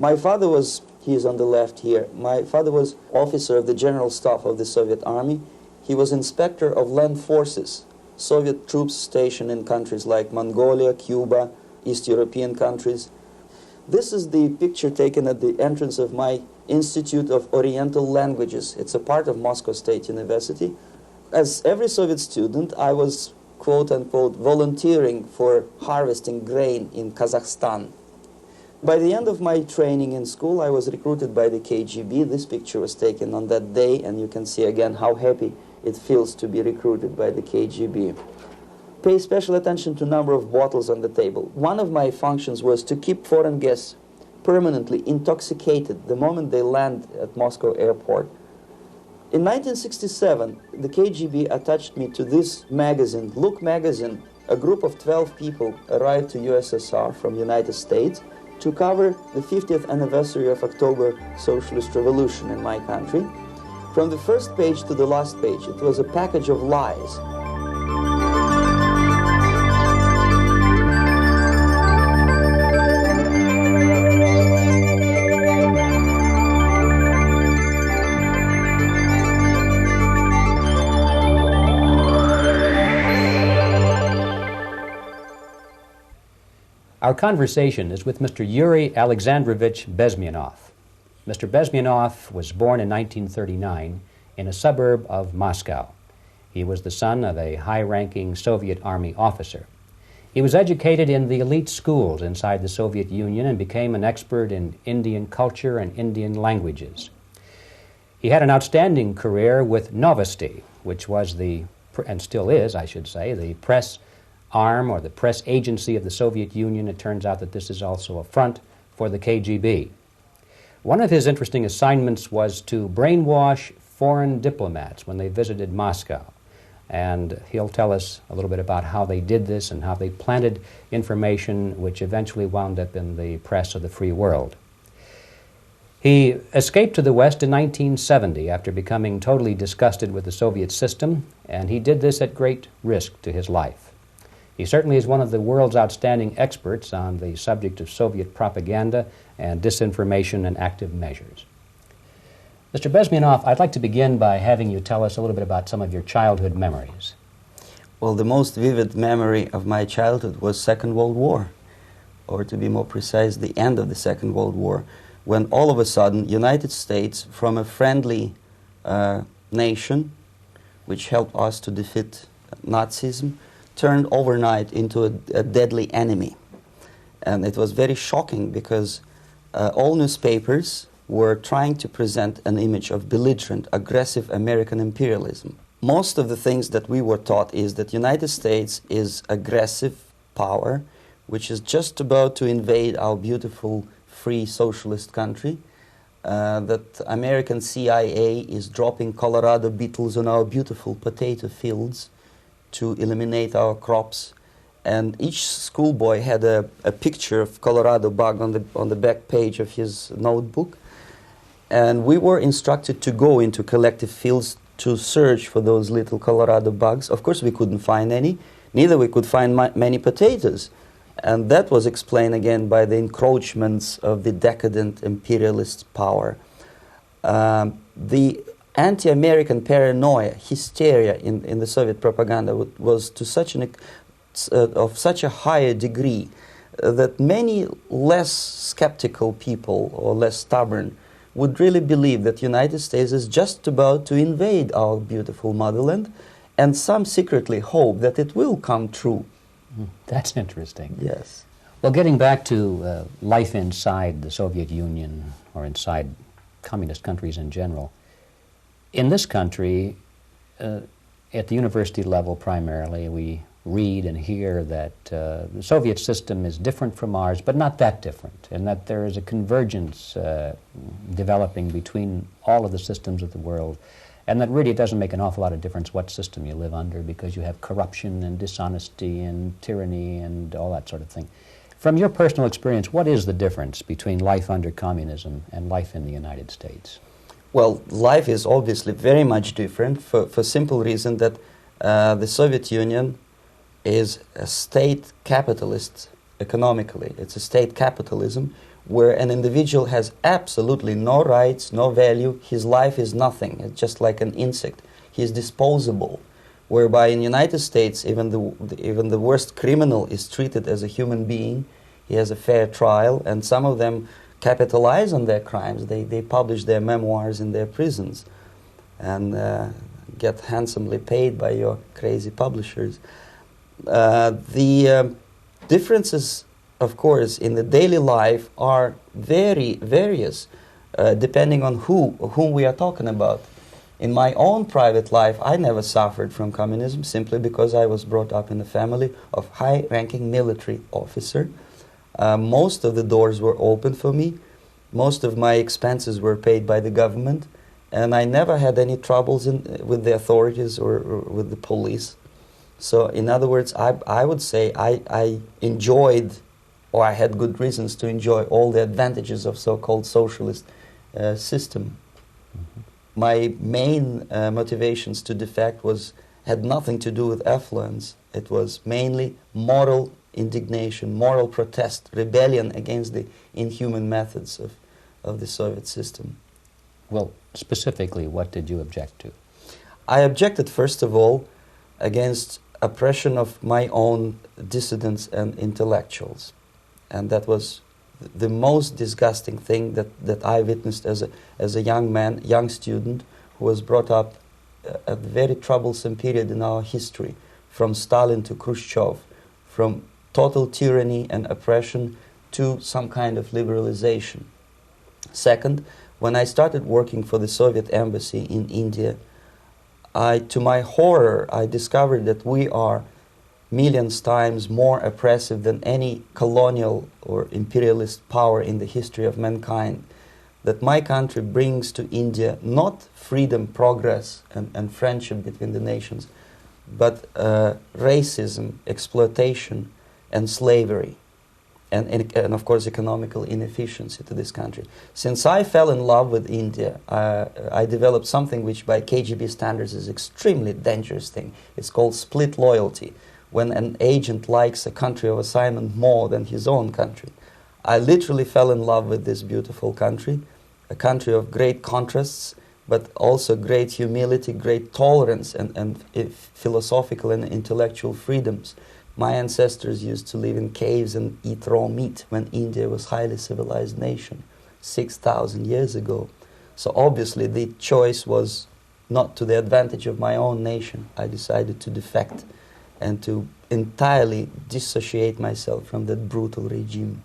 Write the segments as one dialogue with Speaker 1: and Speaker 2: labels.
Speaker 1: My father was, he is on the left here, my father was officer of the General Staff of the Soviet Army. He was inspector of land forces, Soviet troops stationed in countries like Mongolia, Cuba, East European countries. This is the picture taken at the entrance of my Institute of Oriental Languages. It's a part of Moscow State University. As every Soviet student, I was, quote-unquote, volunteering for harvesting grain in Kazakhstan. By the end of my training in school, I was recruited by the KGB. This picture was taken on that day, and you can see again how happy it feels to be recruited by the KGB. Pay special attention to number of bottles on the table. One of my functions was to keep foreign guests permanently intoxicated the moment they land at Moscow airport. In 1967, the KGB attached me to this magazine, Look magazine. A group of 12 people arrived to USSR from United States to cover the 50th anniversary of October Socialist Revolution in my country. From the first page to the last page, it was a package of lies.
Speaker 2: Our conversation is with Mr. Yuri Alexandrovich Bezmenov. Mr. Bezmenov was born in 1939 in a suburb of Moscow. He was the son of a high-ranking Soviet Army officer. He was educated in the elite schools inside the Soviet Union and became an expert in Indian culture and Indian languages. He had an outstanding career with Novasti, which was the, and still is, I should say, the press arm or the press agency of the Soviet Union. It turns out that this is also a front for the KGB. One of his interesting assignments was to brainwash foreign diplomats when they visited Moscow. And he'll tell us a little bit about how they did this and how they planted information which eventually wound up in the press of the free world. He escaped to the West in 1970 after becoming totally disgusted with the Soviet system, and he did this at great risk to his life. He certainly is one of the world's outstanding experts on the subject of Soviet propaganda and disinformation and active measures. Mr. Bezmenov, I'd like to begin by having you tell us a little bit about some of your childhood memories.
Speaker 1: Well, the most vivid memory of my childhood was Second World War, or to be more precise, the end of the Second World War, when all of a sudden United States, from a friendly nation, which helped us to defeat Nazism, turned overnight into a deadly enemy. And it was very shocking because all newspapers were trying to present an image of belligerent, aggressive American imperialism. Most of the things that we were taught is that United States is aggressive power, which is just about to invade our beautiful, free, socialist country, that American CIA is dropping Colorado beetles on our beautiful potato fields to eliminate our crops, and each schoolboy had a picture of Colorado bug on the back page of his notebook, and we were instructed to go into collective fields to search for those little Colorado bugs. Of course, we couldn't find any, neither we could find many potatoes, and that was explained again by the encroachments of the decadent imperialist power. The anti-American paranoia, hysteria in the Soviet propaganda was to such of such a higher degree that many less skeptical people or less stubborn would really believe that United States is just about to invade our beautiful motherland, and some secretly hope that it will come true.
Speaker 2: That's interesting.
Speaker 1: Yes.
Speaker 2: Well, getting back to life inside the Soviet Union or inside communist countries in general, in this country, at the university level primarily, we read and hear that the Soviet system is different from ours, but not that different, and that there is a convergence developing between all of the systems of the world, and that really it doesn't make an awful lot of difference what system you live under because you have corruption and dishonesty and tyranny and all that sort of thing. From your personal experience, what is the difference between life under communism and life in the United States?
Speaker 1: Well, life is obviously very much different for simple reason that the Soviet Union is a state capitalist economically. It's a state capitalism where an individual has absolutely no rights, no value, his life is nothing, it's just like an insect. He is disposable, whereby in the United States, even the worst criminal is treated as a human being. He has a fair trial, and some of them capitalize on their crimes. They publish their memoirs in their prisons and get handsomely paid by your crazy publishers. The differences, of course, in the daily life are very various, depending on whom we are talking about. In my own private life, I never suffered from communism simply because I was brought up in a family of high-ranking military officer. Most of the doors were open for me. Most of my expenses were paid by the government, and I never had any troubles with the authorities or with the police. So, in other words, I would say I enjoyed, or I had good reasons to enjoy, all the advantages of so-called socialist system. Mm-hmm. My main motivations to defect had nothing to do with affluence. It was mainly moral indignation, moral protest, rebellion against the inhuman methods of the Soviet system.
Speaker 2: Well, specifically, what did you object to?
Speaker 1: I objected, first of all, against oppression of my own dissidents and intellectuals. And that was the most disgusting thing that I witnessed as a young man, young student, who was brought up a very troublesome period in our history, from Stalin to Khrushchev, from total tyranny and oppression to some kind of liberalization. Second, when I started working for the Soviet embassy in India, to my horror, I discovered that we are millions times more oppressive than any colonial or imperialist power in the history of mankind. That my country brings to India not freedom, progress, and friendship between the nations, but racism, exploitation, and slavery, and of course economical inefficiency to this country. Since I fell in love with India, I developed something which by KGB standards is extremely dangerous thing. It's called split loyalty, when an agent likes a country of assignment more than his own country. I literally fell in love with this beautiful country, a country of great contrasts, but also great humility, great tolerance, and philosophical and intellectual freedoms. My ancestors used to live in caves and eat raw meat when India was a highly civilized nation 6,000 years ago. So obviously the choice was not to the advantage of my own nation. I decided to defect and to entirely dissociate myself from that brutal regime.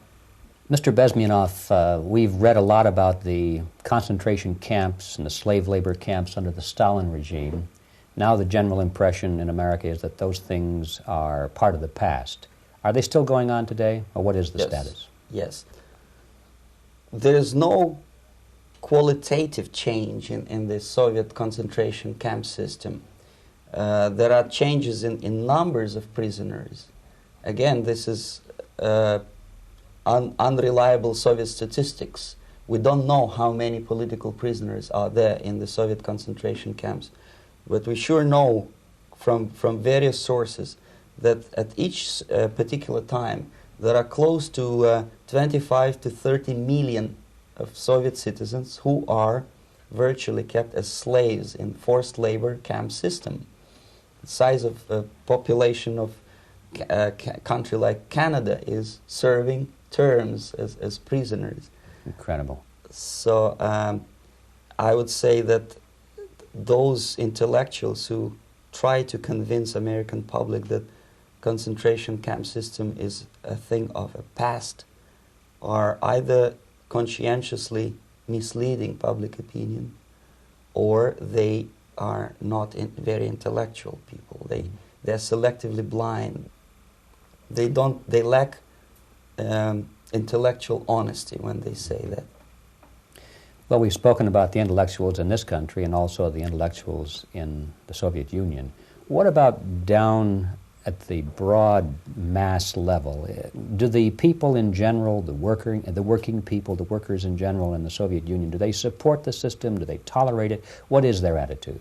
Speaker 2: Mr. Bezmenov, we've read a lot about the concentration camps and the slave labor camps under the Stalin regime. Now the general impression in America is that those things are part of the past. Are they still going on today, or what is the status?
Speaker 1: Yes. There is no qualitative change in the Soviet concentration camp system. There are changes in numbers of prisoners. Again, this is unreliable Soviet statistics. We don't know how many political prisoners are there in the Soviet concentration camps. But we sure know from various sources that at each particular time there are close to 25 to 30 million of Soviet citizens who are virtually kept as slaves in forced labor camp system. The size of the population of a country like Canada is serving terms as prisoners.
Speaker 2: Incredible.
Speaker 1: So I would say that those intellectuals who try to convince American public that concentration camp system is a thing of a past are either conscientiously misleading public opinion, or they are not very intellectual people. They're selectively blind. They lack intellectual honesty when they say that.
Speaker 2: Well, we've spoken about the intellectuals in this country and also the intellectuals in the Soviet Union. What about down at the broad mass level? Do the people in general, the working people, the workers in general in the Soviet Union, do they support the system? Do they tolerate it? What is their attitude?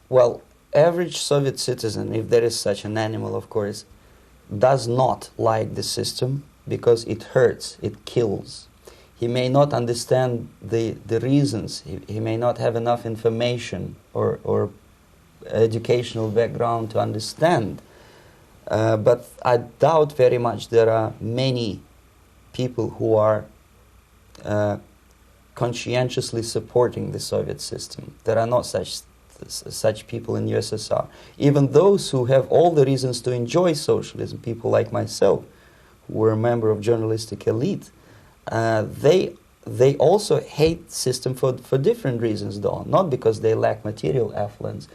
Speaker 1: Well, average Soviet citizen, if there is such an animal, of course, does not like the system because it hurts, it kills. He may not understand the reasons. He may not have enough information or educational background to understand. But I doubt very much there are many people who are conscientiously supporting the Soviet system. There are not such people in USSR. Even those who have all the reasons to enjoy socialism, people like myself, who were a member of journalistic elite, they also hate system for different reasons, though. Not because they lack material affluence,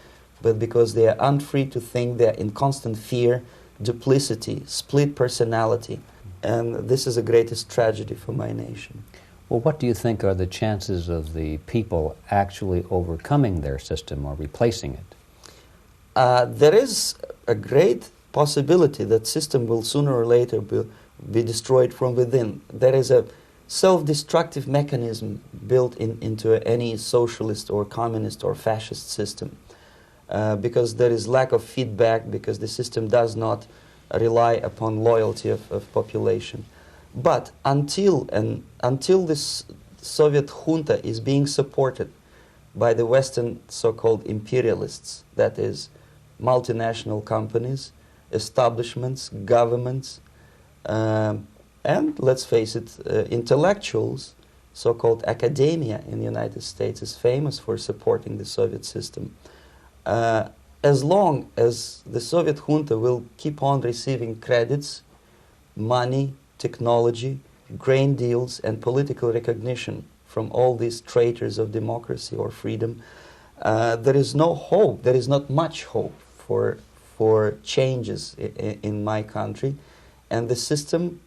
Speaker 1: but because they are unfree to think, they're in constant fear, duplicity, split personality. And this is the greatest tragedy for my nation.
Speaker 2: Well, what do you think are the chances of the people actually overcoming their system or replacing it?
Speaker 1: There is a great possibility that system will sooner or later be destroyed from within. There is a self-destructive mechanism built into any socialist or communist or fascist system, because there is lack of feedback, because the system does not rely upon loyalty of population. But until this Soviet junta is being supported by the Western so-called imperialists, that is, multinational companies, establishments, governments, and let's face it, intellectuals, so-called academia in the United States is famous for supporting the Soviet system. As long as the Soviet junta will keep on receiving credits, money, technology, grain deals, and political recognition from all these traitors of democracy or freedom, there is no hope, there is not much hope for changes in my country, and the system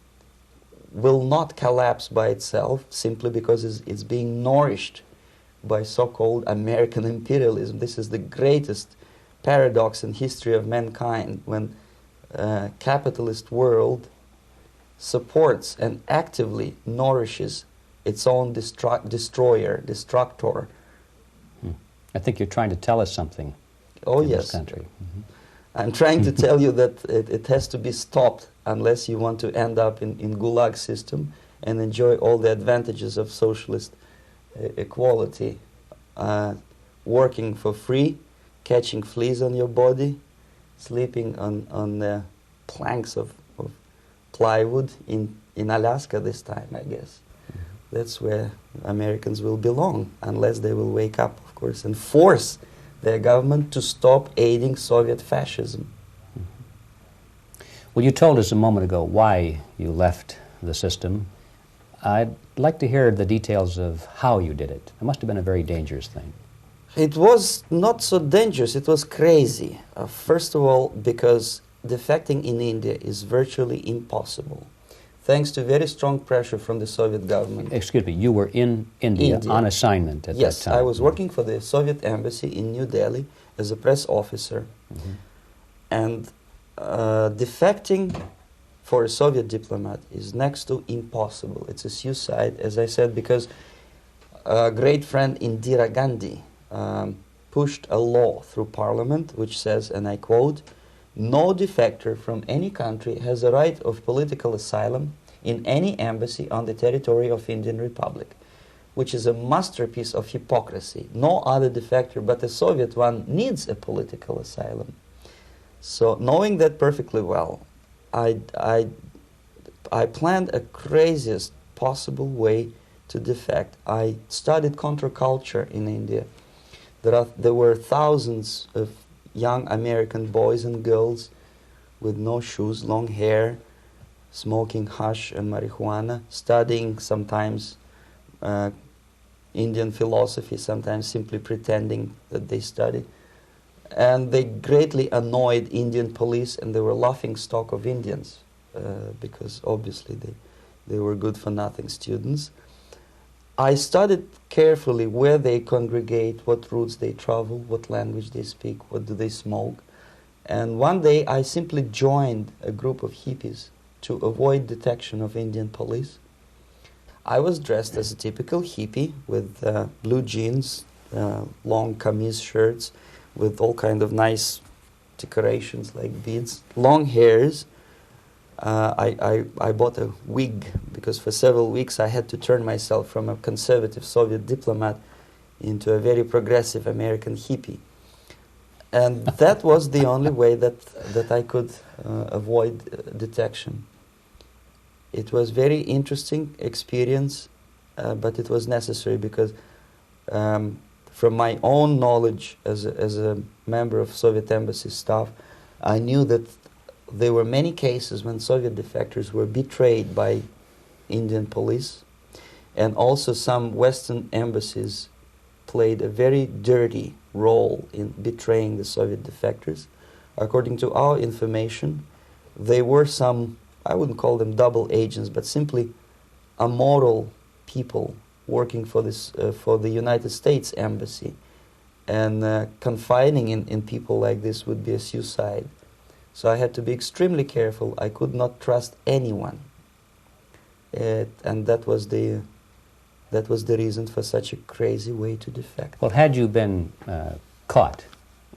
Speaker 1: will not collapse by itself simply because it's being nourished by so-called American imperialism. This is the greatest paradox in history of mankind, when capitalist world supports and actively nourishes its own destructor.
Speaker 2: I think you're trying to tell us something in this country. Mm-hmm.
Speaker 1: I'm trying to tell you that it has to be stopped unless you want to end up in Gulag system and enjoy all the advantages of socialist equality, working for free, catching fleas on your body, sleeping on the planks of plywood in Alaska this time, I guess. Mm-hmm. That's where Americans will belong, unless they will wake up, of course, and force their government to stop aiding Soviet fascism.
Speaker 2: Mm-hmm. Well, you told us a moment ago why you left the system. I'd like to hear the details of how you did it. It must have been a very dangerous thing.
Speaker 1: It was not so dangerous, it was crazy. First of all, because defecting in India is virtually impossible, thanks to very strong pressure from the Soviet government.
Speaker 2: Excuse me, you were in India on assignment at that time?
Speaker 1: Yes, I was working for the Soviet embassy in New Delhi as a press officer. Mm-hmm. And defecting for a Soviet diplomat is next to impossible. It's a suicide, as I said, because a great friend Indira Gandhi pushed a law through parliament which says, and I quote, "No defector from any country has a right of political asylum in any embassy on the territory of Indian Republic," which is a masterpiece of hypocrisy. No other defector but the Soviet one needs a political asylum. So, knowing that perfectly well, I planned a craziest possible way to defect. I studied counterculture in India. There were thousands of young American boys and girls with no shoes, long hair, smoking hash and marijuana, studying sometimes Indian philosophy, sometimes simply pretending that they study. And they greatly annoyed Indian police, and they were laughing stock of Indians because obviously they were good-for-nothing students. I studied carefully where they congregate, what routes they travel, what language they speak, what do they smoke. And one day I simply joined a group of hippies to avoid detection of Indian police. I was dressed as a typical hippie with blue jeans, long kameez shirts, with all kind of nice decorations like beads, long hairs. I bought a wig because for several weeks I had to turn myself from a conservative Soviet diplomat into a very progressive American hippie. And that was the only way that I could avoid detection. It was very interesting experience, but it was necessary because from my own knowledge as a member of Soviet embassy staff, I knew that there were many cases when Soviet defectors were betrayed by Indian police, and also some Western embassies played a very dirty role in betraying the Soviet defectors. According to our information, there were some, I wouldn't call them double agents, but simply immoral people working for this for the United States Embassy, and confiding in people like this would be a suicide. So I had to be extremely careful. I could not trust anyone, and that was the reason for such a crazy way to defect.
Speaker 2: Well, had you been caught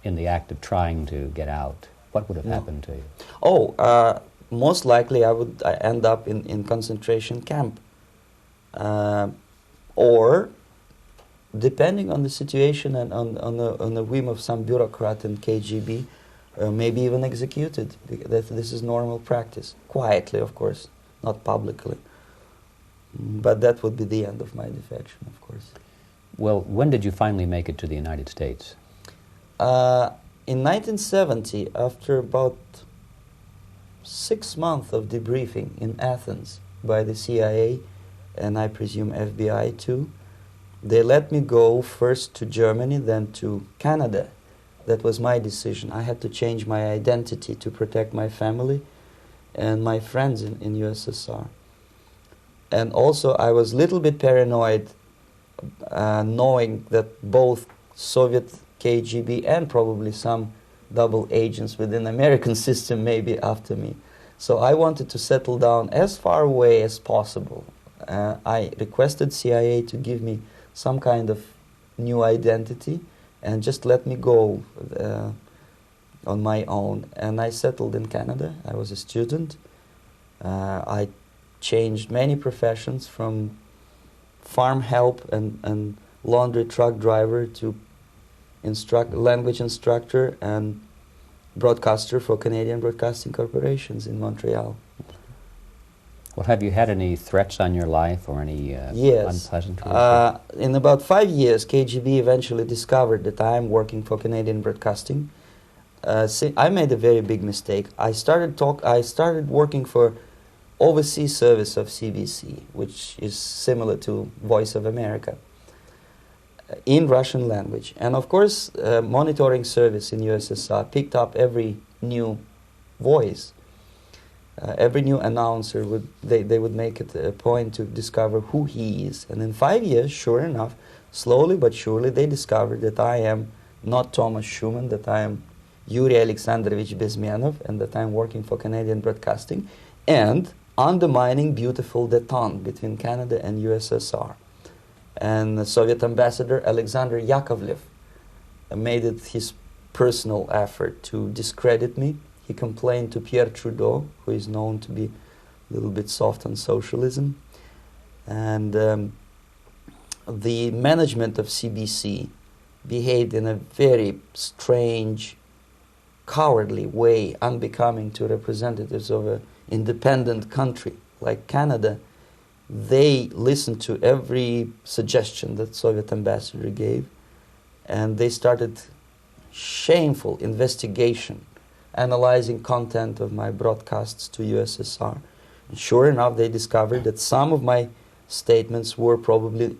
Speaker 2: in the act of trying to get out, what would have happened to you?
Speaker 1: Oh, most likely I would end up in concentration camp. Or, depending on the situation and on the whim of some bureaucrat in KGB, maybe even executed. This is normal practice. Quietly, of course, not publicly. But that would be the end of my defection, of course.
Speaker 2: Well, when did you finally make it to the United States?
Speaker 1: In 1970, after about 6 months of debriefing in Athens by the CIA, and I presume FBI too, they let me go first to Germany, then to Canada. That was my decision. I had to change my identity to protect my family and my friends in USSR. And also I was a little bit paranoid, knowing that both Soviet KGB and probably some double agents within the American system may be after me. So I wanted to settle down as far away as possible. I requested CIA to give me some kind of new identity and just let me go on my own. And I settled in Canada. I was a student. I changed many professions, from farm help and laundry truck driver to language instructor and broadcaster for Canadian Broadcasting Corporations in Montreal.
Speaker 2: Well, have you had any threats on your life or any unpleasant
Speaker 1: in about 5 years, KGB eventually discovered that I am working for Canadian Broadcasting. I made a very big mistake. I started working for overseas service of CBC, which is similar to Voice of America, in Russian language. And of course, monitoring service in USSR picked up every new voice. Every new announcer they would make it a point to discover who he is. And in 5 years, sure enough, slowly but surely, they discovered that I am not Thomas Schumann, that I am Yuri Alexandrovich Bezmenov, and that I am working for Canadian Broadcasting, and undermining beautiful détente between Canada and USSR. And the Soviet ambassador Alexander Yakovlev made it his personal effort to discredit me. He complained to Pierre Trudeau, who is known to be a little bit soft on socialism. And the management of CBC behaved in a very strange, cowardly way, unbecoming to representatives of an independent country like Canada. They listened to every suggestion that Soviet ambassador gave, and they started shameful investigation, analyzing content of my broadcasts to USSR. And sure enough, they discovered that some of my statements were probably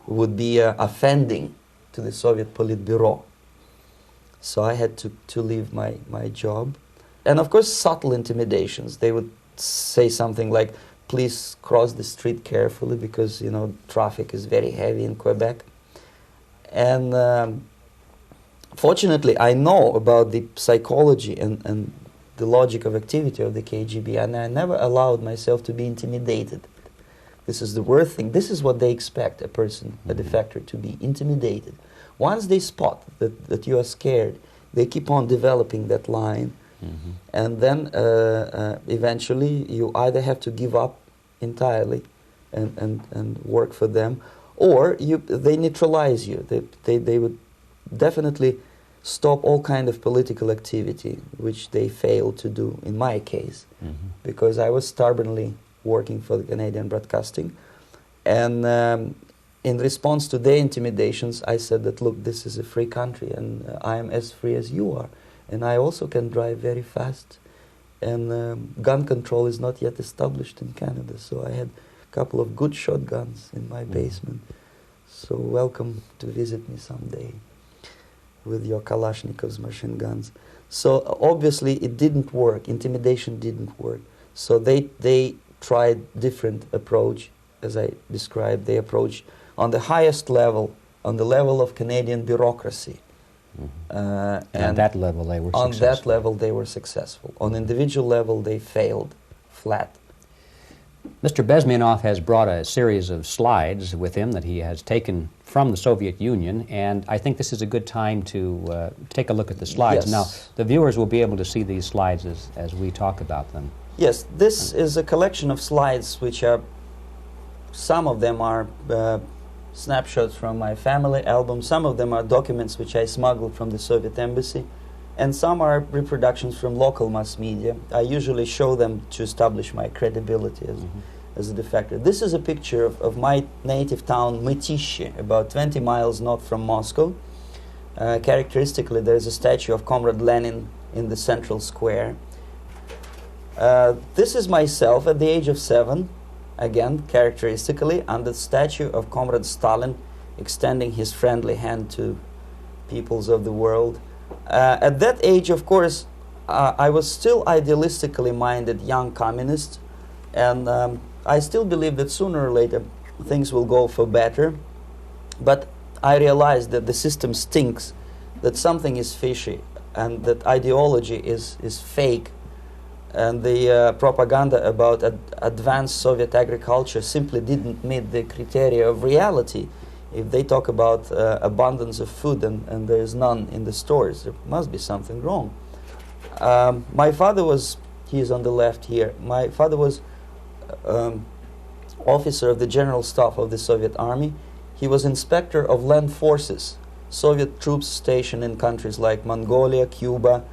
Speaker 1: would be offending to the Soviet Politburo. So I had to leave my job. And of course, subtle intimidations. They would say something like, please cross the street carefully because, you know, traffic is very heavy in Quebec. And fortunately, I know about the psychology and the logic of activity of the KGB, and I never allowed myself to be intimidated. This is the worst thing. This is what they expect a person, a defector, to be intimidated. Once they spot that you are scared, they keep on developing that line And then eventually you either have to give up entirely and work for them, or they neutralize you. They would definitely stop all kind of political activity, which they failed to do in my case, because I was stubbornly working for the Canadian Broadcasting. And in response to their intimidations, I said that, look, this is a free country, and I am as free as you are. And I also can drive very fast. And gun control is not yet established in Canada, so I had a couple of good shotguns in my basement. So welcome to visit me someday with your Kalashnikovs machine guns. So obviously it didn't work. Intimidation didn't work. So they tried different approach, as I described. They approached on the highest level, on the level of Canadian bureaucracy.
Speaker 2: And on that level they were successful.
Speaker 1: On that level they were successful. On individual level they failed flat.
Speaker 2: Mr. Bezmenov has brought a series of slides with him that he has taken from the Soviet Union, and I think this is a good time to take a look at the slides.
Speaker 1: Yes.
Speaker 2: Now, the viewers will be able to see these slides as we talk about them.
Speaker 1: Yes, this is a collection of slides which are, some of them are snapshots from my family album, some of them are documents which I smuggled from the Soviet embassy, and some are reproductions from local mass media. I usually show them to establish my credibility as a defector. This is a picture of my native town, Mytishi, about 20 miles north from Moscow. Characteristically, there is a statue of Comrade Lenin in the central square. This is myself at the age of 7, again, characteristically, under the statue of Comrade Stalin, extending his friendly hand to peoples of the world. At that age, of course, I was still idealistically minded young communist, and I still believe that sooner or later things will go for better. But I realized that the system stinks, that something is fishy, and that ideology is fake, and the propaganda about advanced Soviet agriculture simply didn't meet the criteria of reality. If they talk about abundance of food and there is none in the stores, there must be something wrong. My father was, he is on the left here, my father was officer of the General Staff of the Soviet Army. He was inspector of land forces, Soviet troops stationed in countries like Mongolia, Cuba,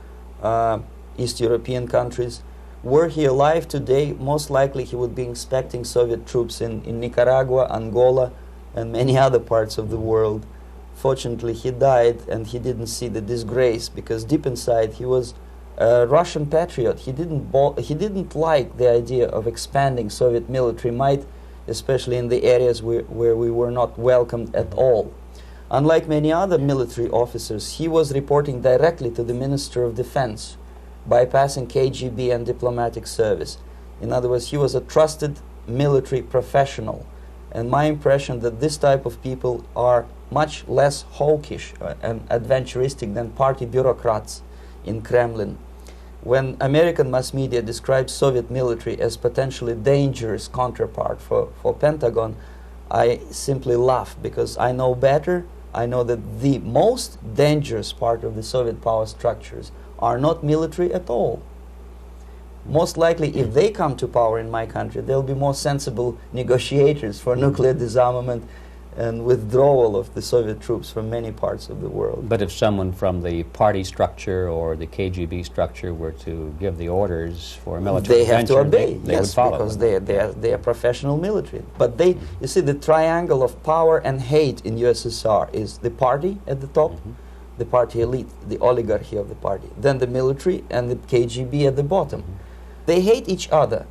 Speaker 1: East European countries. Were he alive today, most likely he would be inspecting Soviet troops in Nicaragua, Angola, and many other parts of the world. Fortunately, he died, and he didn't see the disgrace, because deep inside he was a Russian patriot. He didn't like the idea of expanding Soviet military might, especially in the areas where we were not welcomed at all. Unlike many other military officers, he was reporting directly to the Minister of Defense, bypassing KGB and diplomatic service. In other words, he was a trusted military professional. And my impression that this type of people are much less hawkish and adventuristic than party bureaucrats in Kremlin. When American mass media describes Soviet military as potentially dangerous counterpart for Pentagon, I simply laugh, because I know better. I know that the most dangerous part of the Soviet power structures are not military at all. Most likely, if they come to power in my country, they'll be more sensible negotiators for nuclear disarmament and withdrawal of the Soviet troops from many parts of the world.
Speaker 2: But if someone from the party structure or the KGB structure were to give the orders for a military
Speaker 1: they have to obey,
Speaker 2: they
Speaker 1: yes,
Speaker 2: would follow,
Speaker 1: because they are professional military. But they, you see, the triangle of power and hate in USSR is the party at the top, the party elite, the oligarchy of the party, then the military and the KGB at the bottom. They hate each other,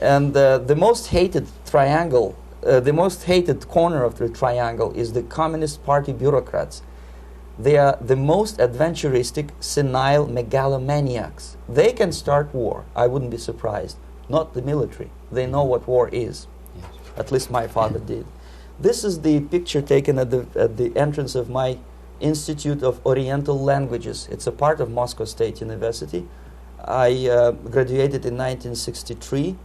Speaker 1: and the most hated triangle, the most hated corner of the triangle is the Communist Party bureaucrats. They are the most adventuristic, senile megalomaniacs. They can start war, I wouldn't be surprised. Not the military. They know what war is. Yes. At least my father did. This is the picture taken at the entrance of my Institute of Oriental Languages. It's a part of Moscow State University. I graduated in 1963.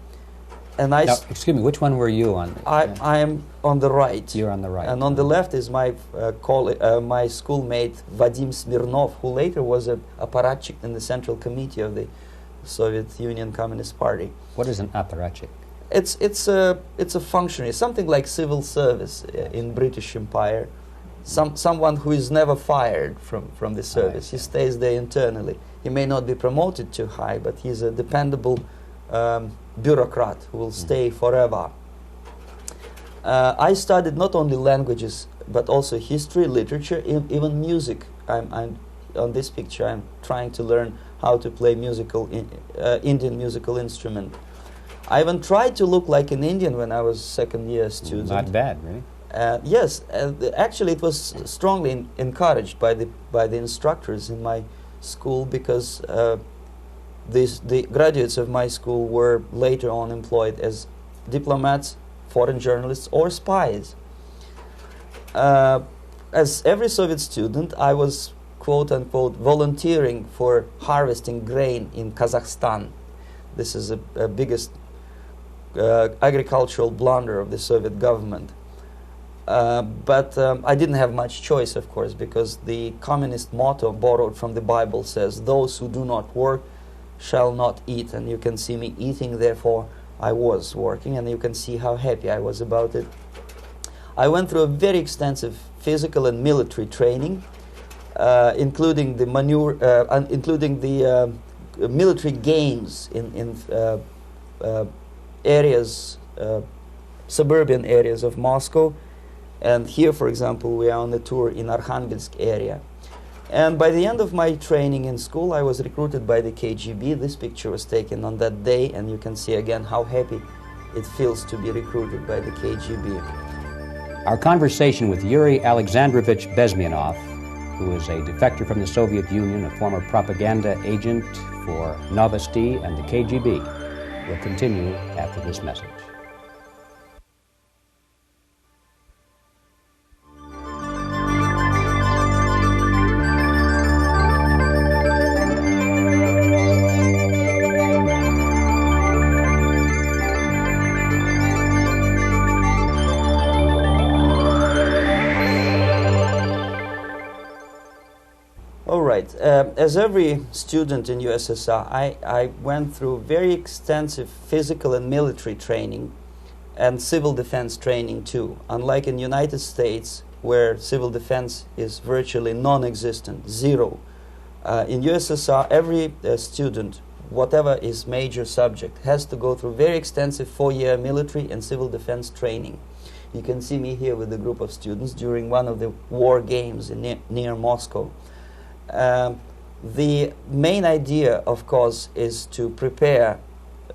Speaker 1: And
Speaker 2: Now, excuse me, which one were you on?
Speaker 1: I am on the right.
Speaker 2: You're on the right.
Speaker 1: And on the left is my my schoolmate Vadim Smirnov, who later was a apparatchik in the Central Committee of the Soviet Union Communist Party.
Speaker 2: What is an apparatchik?
Speaker 1: It's a functionary, something like civil service in British Empire. Someone who is never fired from the service. He stays there internally. He may not be promoted too high, but he's a dependable bureaucrat who will stay forever. I studied not only languages, but also history, literature, even music. I'm on this picture. I'm trying to learn how to play Indian musical instrument. I even tried to look like an Indian when I was second-year student.
Speaker 2: Not bad, really.
Speaker 1: Yes, actually, it was strongly encouraged by the instructors in my school, because the graduates of my school were later on employed as diplomats, foreign journalists, or spies. As every Soviet student, I was quote-unquote volunteering for harvesting grain in Kazakhstan. This is the biggest agricultural blunder of the Soviet government. But I didn't have much choice, of course, because the communist motto borrowed from the Bible says, "Those who do not work shall not eat." And you can see me eating, therefore I was working, and you can see how happy I was about it. I went through a very extensive physical and military training, including the military games in areas, suburban areas of Moscow. And here, for example, we are on a tour in Arkhangelsk area. And by the end of my training in school, I was recruited by the KGB. This picture was taken on that day, and you can see again how happy it feels to be recruited by the KGB.
Speaker 2: Our conversation with Yuri Alexandrovich Bezmenov, who is a defector from the Soviet Union, a former propaganda agent for Novasti and the KGB, will continue after this message.
Speaker 1: As every student in USSR, I went through very extensive physical and military training and civil defense training too. Unlike in the United States, where civil defense is virtually non-existent, zero. In USSR, every student, whatever his major subject, has to go through very extensive 4-year military and civil defense training. You can see me here with a group of students during one of the war games near Moscow. The main idea, of course, is to prepare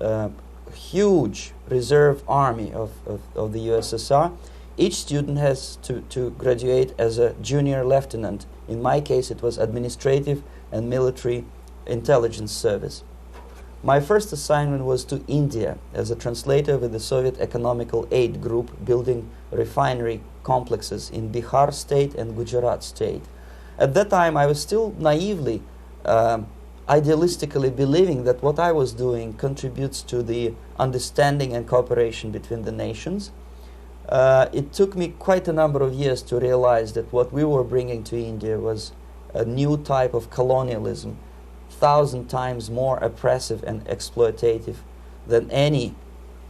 Speaker 1: a huge reserve army of the USSR. Each student has to graduate as a junior lieutenant. In my case, it was administrative and military intelligence service. My first assignment was to India as a translator with the Soviet Economical Aid Group, building refinery complexes in Bihar state and Gujarat state. At that time, I was still naively, idealistically believing that what I was doing contributes to the understanding and cooperation between the nations. It took me quite a number of years to realize that what we were bringing to India was a new type of colonialism, 1,000 times more oppressive and exploitative than any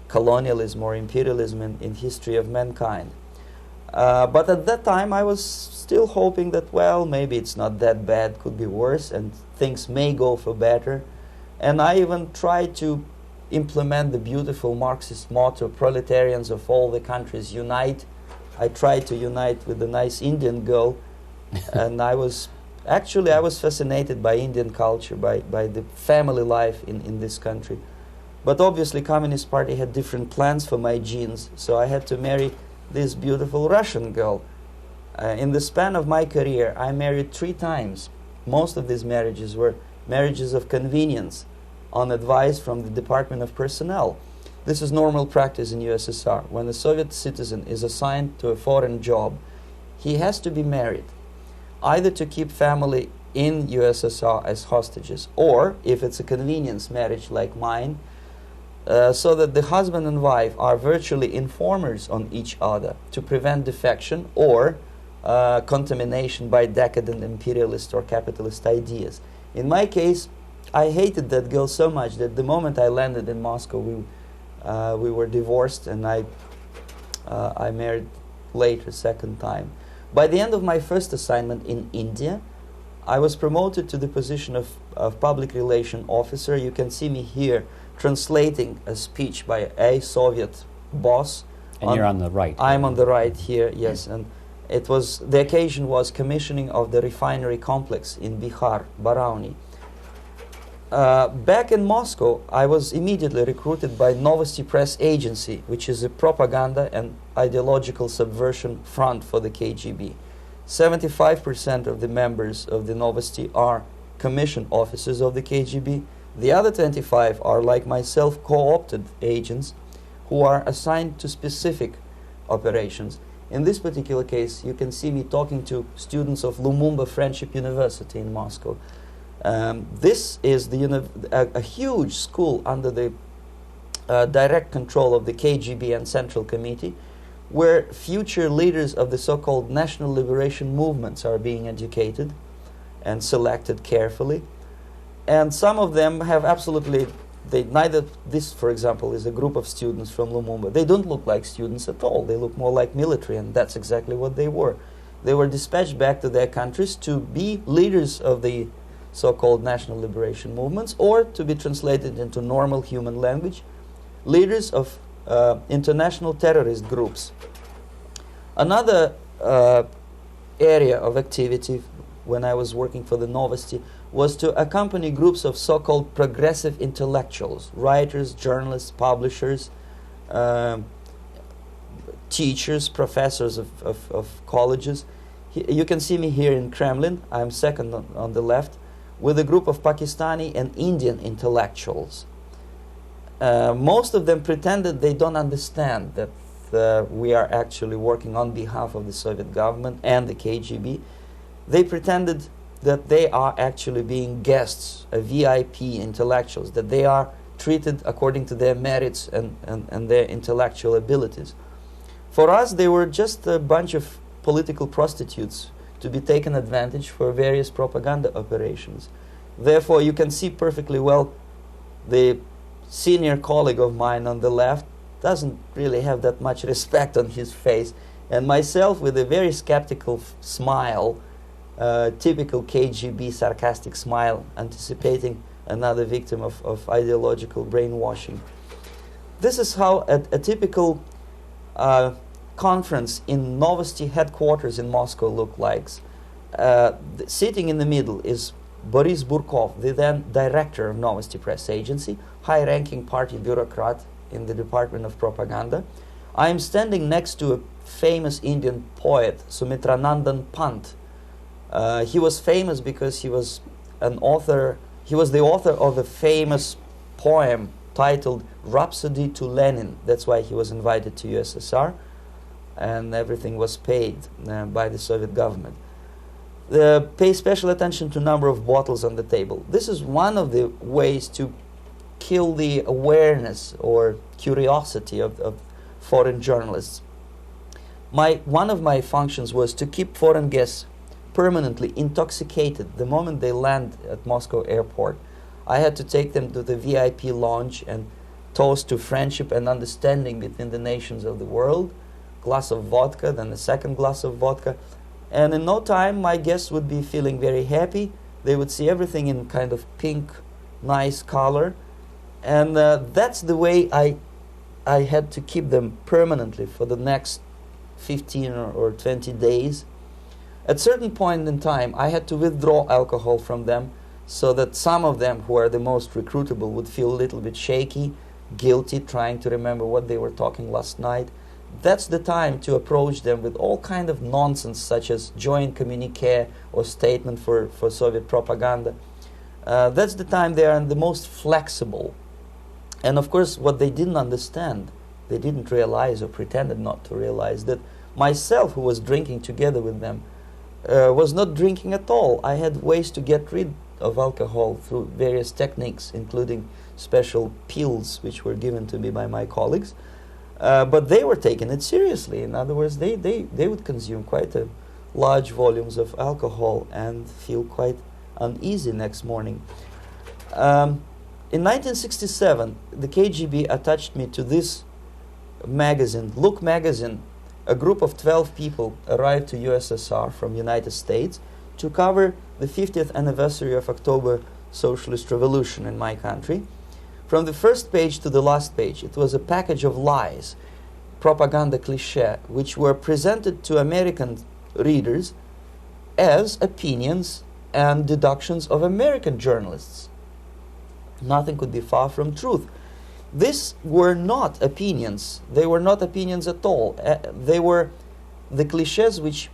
Speaker 1: colonialism or imperialism in history of mankind. But at that time, I was still hoping that, well, maybe it's not that bad, could be worse, and things may go for better. And I even tried to implement the beautiful Marxist motto, proletarians of all the countries unite. I tried to unite with a nice Indian girl, and I was fascinated by Indian culture, by the family life in this country. But obviously, Communist Party had different plans for my genes, so I had to marry this beautiful Russian girl. In the span of my career, I married 3 times. Most of these marriages were marriages of convenience, on advice from the Department of Personnel. This is normal practice in USSR. When a Soviet citizen is assigned to a foreign job, he has to be married, either to keep family in USSR as hostages, or, if it's a convenience marriage like mine, so that the husband and wife are virtually informers on each other to prevent defection or contamination by decadent imperialist or capitalist ideas. In my case, I hated that girl so much that the moment I landed in Moscow, we were divorced, and I married later, second time. By the end of my first assignment in India, I was promoted to the position of public relation officer. You can see me here translating a speech by a Soviet boss.
Speaker 2: And you're on the right.
Speaker 1: I'm on the right here, yes. And it was, the occasion was commissioning of the refinery complex in Bihar, Barauni. Back in Moscow, I was immediately recruited by Novasti Press Agency, which is a propaganda and ideological subversion front for the KGB. 75% of the members of the Novosti are commissioned officers of the KGB. The other 25 are, like myself, co-opted agents who are assigned to specific operations. In this particular case, you can see me talking to students of Lumumba Friendship University in Moscow. This is a huge school under the direct control of the KGB and Central Committee, where future leaders of the so-called national liberation movements are being educated and selected carefully. And some of them have absolutely, this, for example, is a group of students from Lumumba. They don't look like students at all. They look more like military, and that's exactly what they were. They were dispatched back to their countries to be leaders of the so-called national liberation movements, or to be translated into normal human language, leaders of international terrorist groups. Another area of activity when I was working for the Novosti was to accompany groups of so-called progressive intellectuals, writers, journalists, publishers, teachers, professors of colleges. You can see me here in Kremlin. I'm second on the left, with a group of Pakistani and Indian intellectuals. Most of them pretended they don't understand that we are actually working on behalf of the Soviet government and the KGB. They pretended that they are actually being guests, VIP intellectuals, that they are treated according to their merits and their intellectual abilities. For us, they were just a bunch of political prostitutes to be taken advantage for various propaganda operations. Therefore, you can see perfectly well the senior colleague of mine on the left doesn't really have that much respect on his face, and myself with a very skeptical smile, typical KGB sarcastic smile, anticipating another victim of ideological brainwashing. This is how a typical conference in Novosti headquarters in Moscow looked like. Sitting in the middle is Boris Burkov, the then director of Novasti Press Agency, high-ranking party bureaucrat in the Department of Propaganda. I am standing next to a famous Indian poet, Sumitranandan Pant. He was famous because he was an author. He was the author of a famous poem titled Rhapsody to Lenin. That's why he was invited to USSR, and everything was paid by the Soviet government. Pay special attention to number of bottles on the table. This is one of the ways to kill the awareness or curiosity of foreign journalists. One of my functions was to keep foreign guests permanently intoxicated the moment they land at Moscow airport. I had to take them to the VIP lounge and toast to friendship and understanding between the nations of the world. Glass of vodka, then a second glass of vodka. And in no time, my guests would be feeling very happy. They would see everything in kind of pink, nice color. And that's the way I had to keep them permanently for the next 15 or 20 days. At a certain point in time, I had to withdraw alcohol from them so that some of them, who are the most recruitable, would feel a little bit shaky, guilty, trying to remember what they were talking last night. That's the time to approach them with all kind of nonsense, such as joint communique or statement for Soviet propaganda. That's the time they are the most flexible. And of course, what they didn't understand, they didn't realize or pretended not to realize, that myself, who was drinking together with them, was not drinking at all. I had ways to get rid of alcohol through various techniques, including special pills which were given to me by my colleagues. But they were taking it seriously. In other words, they would consume quite large volumes of alcohol and feel quite uneasy next morning. In 1967, the KGB attached me to this magazine, Look magazine. A group of 12 people arrived to USSR from United States to cover the 50th anniversary of October Socialist Revolution in my country. From the first page to the last page, it was a package of lies, propaganda cliché, which were presented to American readers as opinions and deductions of American journalists. Nothing could be far from truth. These were not opinions. They were not opinions at all. They were the clichés which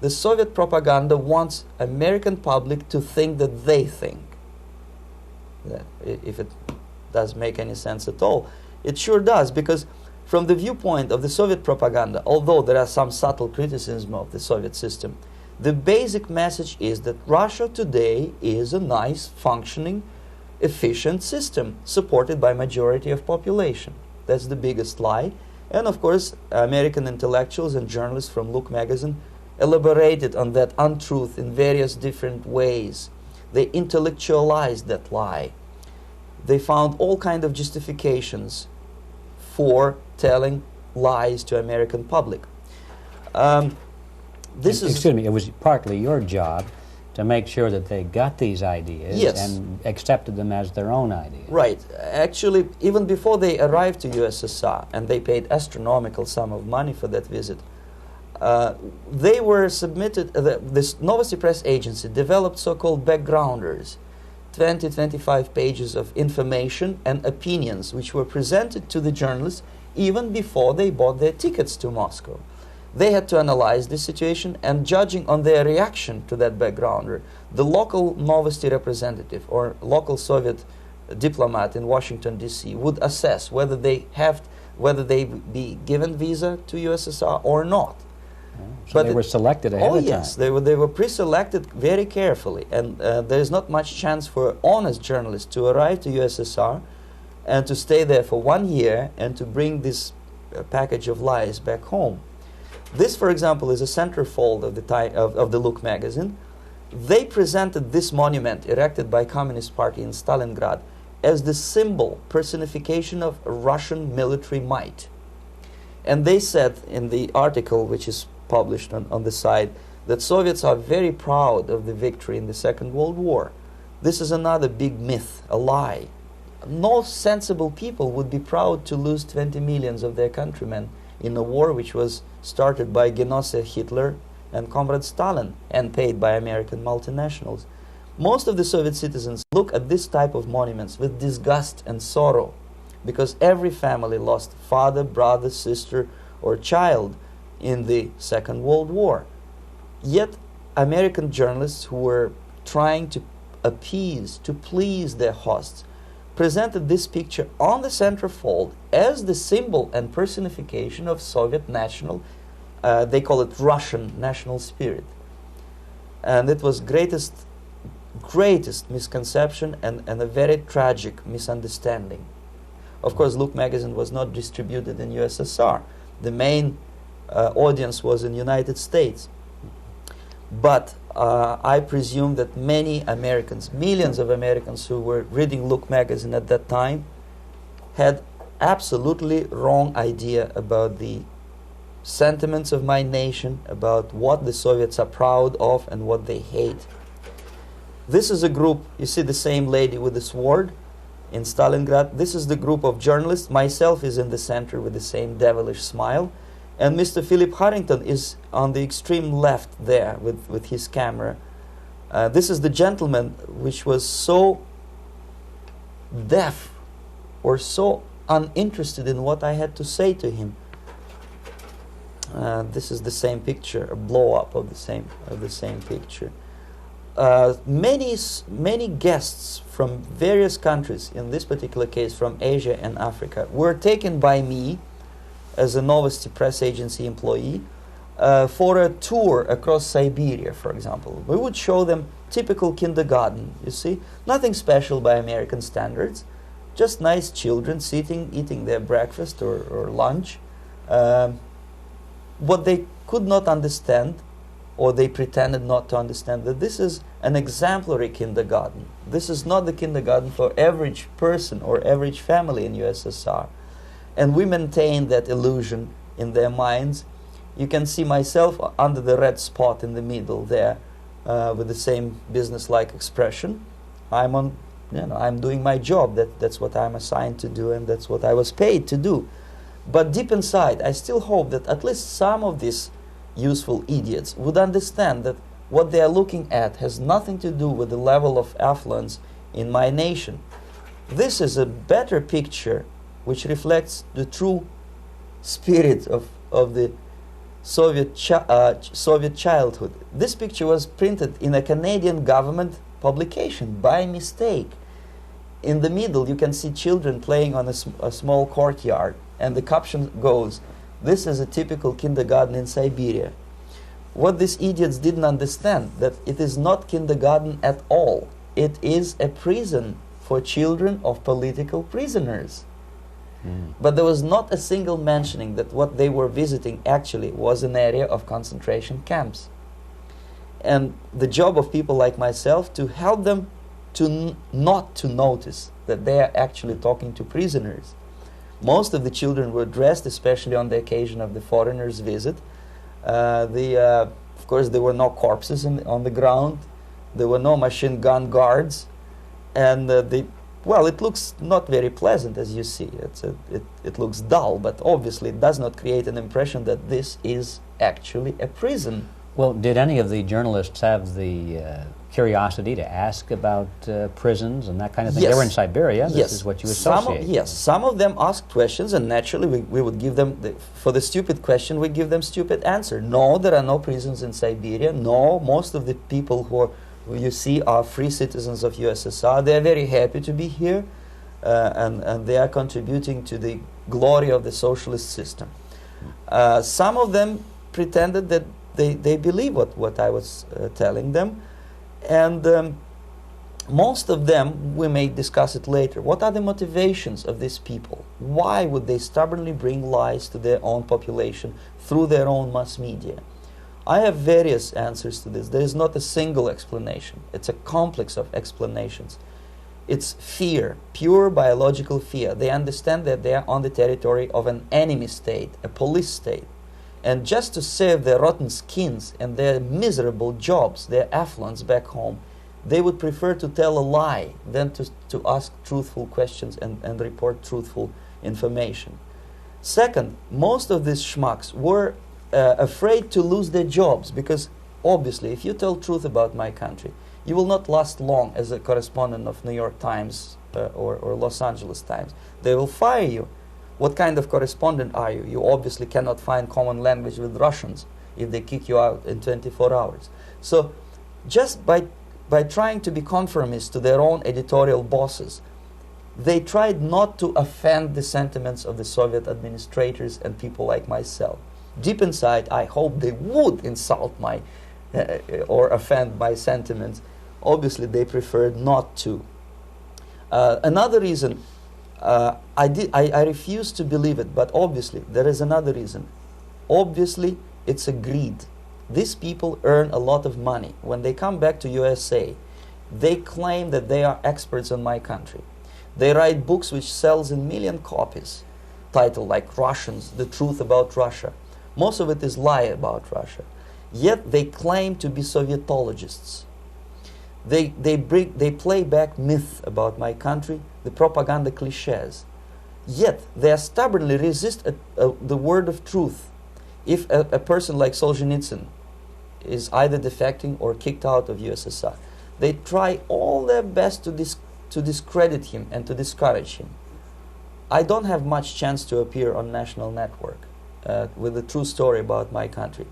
Speaker 1: the Soviet propaganda wants American public to think that they think. If it does make any sense at all. It sure does, because from the viewpoint of the Soviet propaganda, although there are some subtle criticism of the Soviet system, the basic message is that Russia today is a nice, functioning, efficient system supported by majority of population. That's the biggest lie. And of course, American intellectuals and journalists from Look magazine elaborated on that untruth in various different ways. They intellectualized that lie. They found all kinds of justifications for telling lies to American public.
Speaker 2: Excuse me, it was partly your job to make sure that they got these ideas,
Speaker 1: yes,
Speaker 2: and accepted them as their own ideas.
Speaker 1: Right. Actually, even before they arrived to USSR, and they paid astronomical sum of money for that visit, they were submitted, this Novasti Press Agency developed so-called backgrounders, 20-25 pages of information and opinions which were presented to the journalists even before they bought their tickets to Moscow. They had to analyze the situation, and judging on their reaction to that backgrounder, the local Novosti representative or local Soviet diplomat in Washington, D.C. would assess whether they be given visa to USSR or not.
Speaker 2: So they were selected ahead of time.
Speaker 1: Oh yes, they were pre-selected very carefully, and there is not much chance for honest journalists to arrive to USSR and to stay there for 1 year and to bring this package of lies back home. This, for example, is a centerfold of the Look magazine. They presented this monument erected by Communist Party in Stalingrad as the symbol, personification of Russian military might. And they said in the article, which is published on the site, that Soviets are very proud of the victory in the Second World War. This is another big myth, a lie. No sensible people would be proud to lose 20 millions of their countrymen in a war which was started by Genoese Hitler and Comrade Stalin and paid by American multinationals. Most of the Soviet citizens look at this type of monuments with disgust and sorrow, because every family lost father, brother, sister, or child in the Second World War. Yet American journalists who were trying to appease, to please their hosts, presented this picture on the centerfold as the symbol and personification of Soviet national, they call it Russian national spirit. And it was greatest misconception and a very tragic misunderstanding. Of course, Look magazine was not distributed in USSR. The main audience was in the United States. But I presume that many Americans, millions of Americans who were reading Look magazine at that time, had absolutely wrong idea about the sentiments of my nation, about what the Soviets are proud of and what they hate. This is a group, you see the same lady with the sword in Stalingrad. This is the group of journalists. Myself is in the center with the same devilish smile. And Mr. Philip Harrington is on the extreme left there with his camera. This is the gentleman which was so deaf or so uninterested in what I had to say to him. This is the same picture, a blow-up of the same picture. Many guests from various countries, in this particular case from Asia and Africa, were taken by me as a Novasti Press Agency employee for a tour across Siberia, for example. We would show them typical kindergarten, you see, nothing special by American standards, just nice children sitting, eating their breakfast or lunch. What they could not understand, or they pretended not to understand, that this is an exemplary kindergarten. This is not the kindergarten for average person or average family in USSR. And we maintain that illusion in their minds. You can see myself under the red spot in the middle there, with the same business-like expression. I'm doing my job. That's what I'm assigned to do, and that's what I was paid to do. But deep inside, I still hope that at least some of these useful idiots would understand that what they are looking at has nothing to do with the level of affluence in my nation. This is a better picture which reflects the true spirit of the Soviet childhood. This picture was printed in a Canadian government publication by mistake. In the middle, you can see children playing on a small courtyard, and the caption goes, "This is a typical kindergarten in Siberia." What these idiots didn't understand, that it is not kindergarten at all. It is a prison for children of political prisoners. But there was not a single mentioning that what they were visiting actually was an area of concentration camps. And the job of people like myself to help them to not to notice that they are actually talking to prisoners. Most of the children were dressed, especially on the occasion of the foreigners' visit. Of course, there were no corpses on the ground. There were no machine gun guards. And well, it looks not very pleasant, as you see. It looks dull, but obviously it does not create an impression that this is actually a prison.
Speaker 2: Well, did any of the journalists have the curiosity to ask about prisons and that kind of thing?
Speaker 1: Yes.
Speaker 2: They were in Siberia. This
Speaker 1: yes.
Speaker 2: is what you associate.
Speaker 1: Yes, some of them asked questions, and naturally we would give them, for the stupid question, we give them stupid answer. No, there are no prisons in Siberia. No, most of the people who you see are free citizens of USSR. They are very happy to be here, and they are contributing to the glory of the socialist system. Some of them pretended that they believe what I was telling them, and most of them, we may discuss it later, what are the motivations of these people? Why would they stubbornly bring lies to their own population through their own mass media? I have various answers to this. There is not a single explanation. It's a complex of explanations. It's fear, pure biological fear. They understand that they are on the territory of an enemy state, a police state. And just to save their rotten skins and their miserable jobs, their affluence back home, they would prefer to tell a lie than to ask truthful questions and report truthful information. Second, most of these schmucks were afraid to lose their jobs, because obviously if you tell truth about my country, you will not last long as a correspondent of New York Times or Los Angeles Times. They will fire you. What kind of correspondent are you? You obviously cannot find common language with Russians if they kick you out in 24 hours. So just by trying to be conformist to their own editorial bosses, they tried not to offend the sentiments of the Soviet administrators and people like myself. Deep inside, I hope they would insult my or offend my sentiments. Obviously, they preferred not to. Another reason, I refuse to believe it, but obviously, there is another reason. Obviously, it's a greed. These people earn a lot of money. When they come back to USA, they claim that they are experts on my country. They write books which sells in million copies, titled like Russians, The Truth About Russia. Most of it is lie about Russia. Yet they claim to be Sovietologists. They play back myth about my country, the propaganda cliches. Yet they stubbornly resist the word of truth. If a person like Solzhenitsyn is either defecting or kicked out of USSR, they try all their best to discredit him and to discourage him. I don't have much chance to appear on national network with a true story about my country.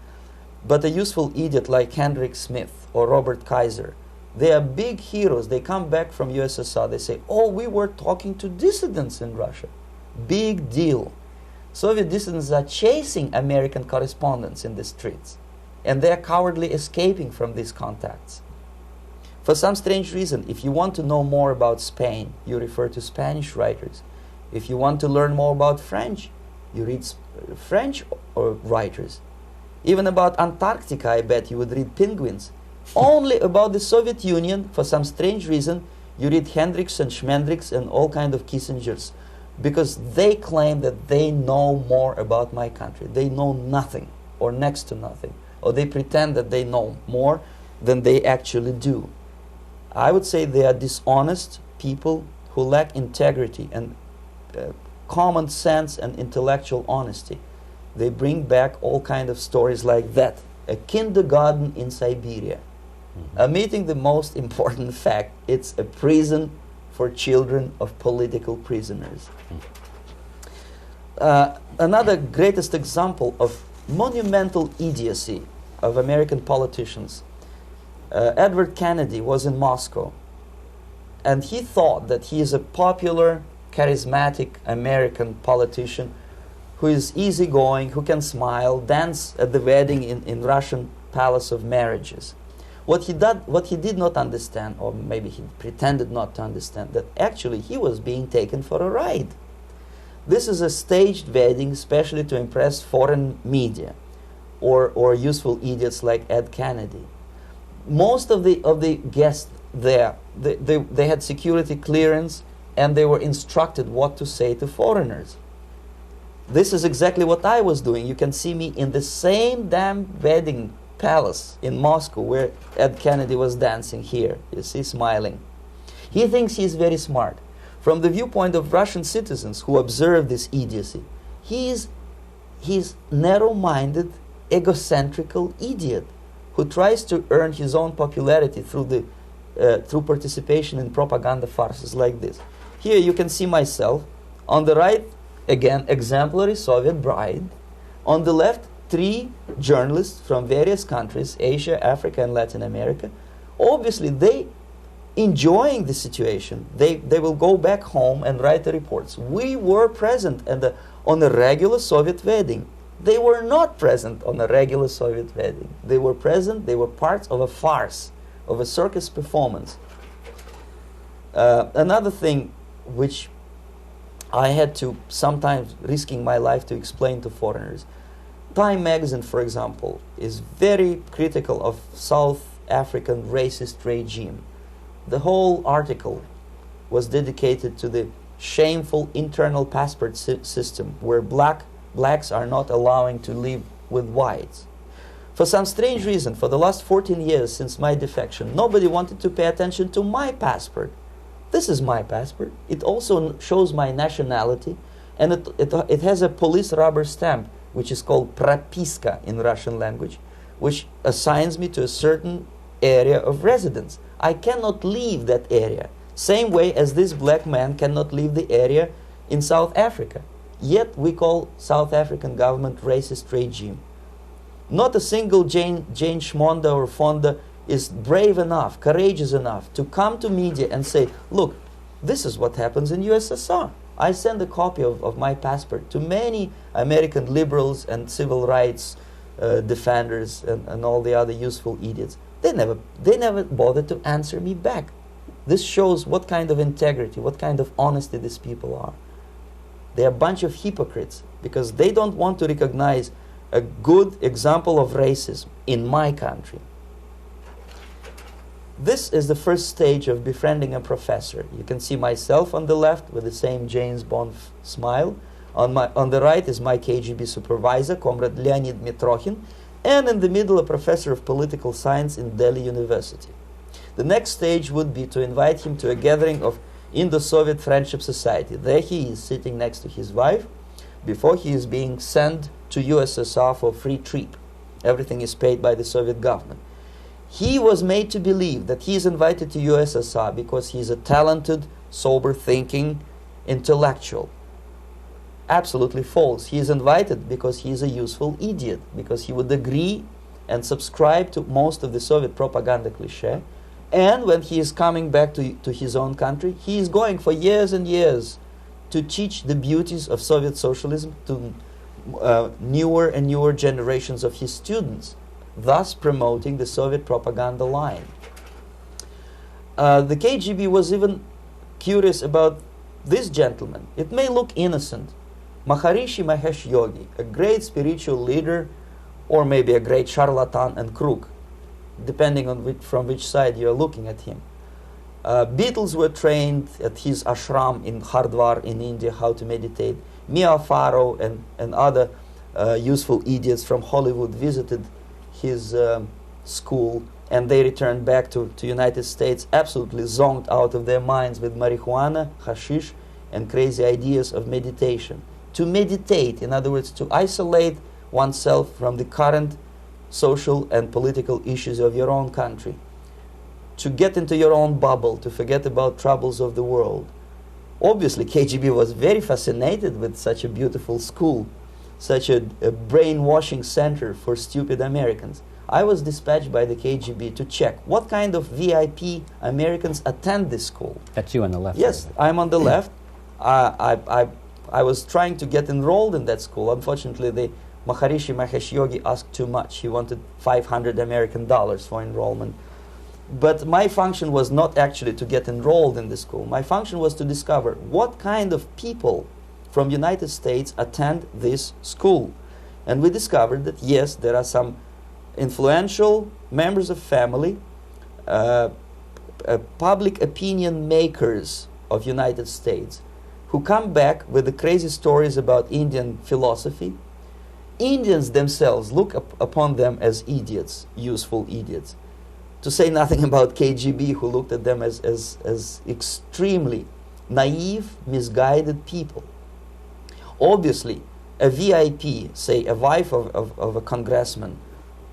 Speaker 1: But a useful idiot like Hendrik Smith or Robert Kaiser, they are big heroes. They come back from USSR. They say, oh, we were talking to dissidents in Russia. Big deal. Soviet dissidents are chasing American correspondents in the streets, and they are cowardly escaping from these contacts. For some strange reason, if you want to know more about Spain, you refer to Spanish writers. If you want to learn more about French, you read French writers. Even about Antarctica, I bet you would read Penguins. Only about the Soviet Union, for some strange reason, you read Hendricks and Schmendricks and all kind of Kissingers, because they claim that they know more about my country. They know nothing, or next to nothing, or they pretend that they know more than they actually do. I would say they are dishonest people who lack integrity and common sense and intellectual honesty. They bring back all kind of stories like that. A kindergarten in Siberia. Omitting the most important fact, it's a prison for children of political prisoners. Another greatest example of monumental idiocy of American politicians. Edward Kennedy was in Moscow, and he thought that he is a popular, charismatic American politician who is easygoing, who can smile, dance at the wedding in Russian Palace of Marriages. What he did not understand, or maybe he pretended not to understand, that actually he was being taken for a ride. This is a staged wedding, especially to impress foreign media or useful idiots like Ed Kennedy. Most of the guests there, they had security clearance, and they were instructed what to say to foreigners. This is exactly what I was doing. You can see me in the same damn wedding palace in Moscow where Ed Kennedy was dancing here. You see, smiling. He thinks he's very smart. From the viewpoint of Russian citizens who observe this idiocy, he's narrow-minded, egocentrical idiot who tries to earn his own popularity through participation in propaganda farces like this. Here you can see myself. On the right, again, exemplary Soviet bride. On the left, 3 journalists from various countries, Asia, Africa, and Latin America. Obviously, they enjoying the situation. They will go back home and write the reports. We were present on a regular Soviet wedding. They were not present on a regular Soviet wedding. They were present, they were parts of a farce, of a circus performance. Another thing which I had to sometimes risking my life to explain to foreigners. Time magazine, for example, is very critical of South African racist regime. The whole article was dedicated to the shameful internal passport system where blacks are not allowing to live with whites. For some strange reason, for the last 14 years since my defection, nobody wanted to pay attention to my passport. This is my passport. It also shows my nationality, and it has a police rubber stamp, which is called propiska in Russian language, which assigns me to a certain area of residence. I cannot leave that area, same way as this black man cannot leave the area in South Africa. Yet we call South African government racist regime. Not a single Jane Schmonda or Fonda is brave enough, courageous enough to come to media and say, look, this is what happens in USSR. I send a copy of my passport to many American liberals and civil rights defenders and all the other useful idiots. They never bothered to answer me back. This shows what kind of integrity, what kind of honesty these people are. They're a bunch of hypocrites because they don't want to recognize a good example of racism in my country. This is the first stage of befriending a professor. You can see myself on the left with the same James Bond smile. On the right is my KGB supervisor, Comrade Leonid Mitrokhin, and in the middle a professor of political science in Delhi University. The next stage would be to invite him to a gathering of Indo-Soviet Friendship Society. There he is sitting next to his wife before he is being sent to USSR for free trip. Everything is paid by the Soviet government. He was made to believe that he is invited to USSR because he is a talented, sober-thinking intellectual. Absolutely false. He is invited because he is a useful idiot, because he would agree and subscribe to most of the Soviet propaganda cliché. And when he is coming back to his own country, he is going for years and years to teach the beauties of Soviet socialism to newer and newer generations of his students, thus promoting the Soviet propaganda line. The KGB was even curious about this gentleman. It may look innocent. Maharishi Mahesh Yogi, a great spiritual leader, or maybe a great charlatan and crook, depending on from which side you are looking at him. Beatles were trained at his ashram in Hardwar in India how to meditate. Mia Farrow and other useful idiots from Hollywood visited his school, and they returned back to United States absolutely zonked out of their minds with marijuana, hashish, and crazy ideas of meditation. To meditate, in other words, to isolate oneself from the current social and political issues of your own country, to get into your own bubble, to forget about troubles of the world. Obviously, KGB was very fascinated with such a beautiful school, such a brainwashing center for stupid Americans. I was dispatched by the KGB to check what kind of VIP Americans attend this school.
Speaker 2: That's you on the left.
Speaker 1: Yes, I'm on the left. I was trying to get enrolled in that school. Unfortunately, the Maharishi Mahesh Yogi asked too much. He wanted $500 American for enrollment. But my function was not actually to get enrolled in the school. My function was to discover what kind of people from United States attend this school. And we discovered that, yes, there are some influential members of family, public opinion makers of United States, who come back with the crazy stories about Indian philosophy. Indians themselves look upon them as idiots, useful idiots. To say nothing about KGB, who looked at them as extremely naive, misguided people. Obviously, a VIP, say a wife of a congressman,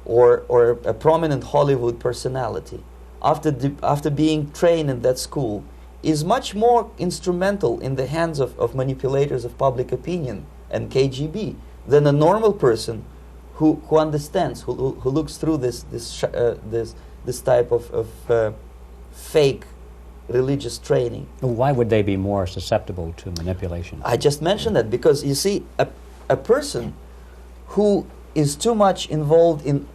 Speaker 1: or a prominent Hollywood personality, after being trained in that school, is much more instrumental in the hands of manipulators of public opinion and KGB than a normal person who understands, who looks through this type of fake religious training.
Speaker 2: Why would they be more susceptible to manipulation?
Speaker 1: I just mentioned that because, you see, a person who is too much involved in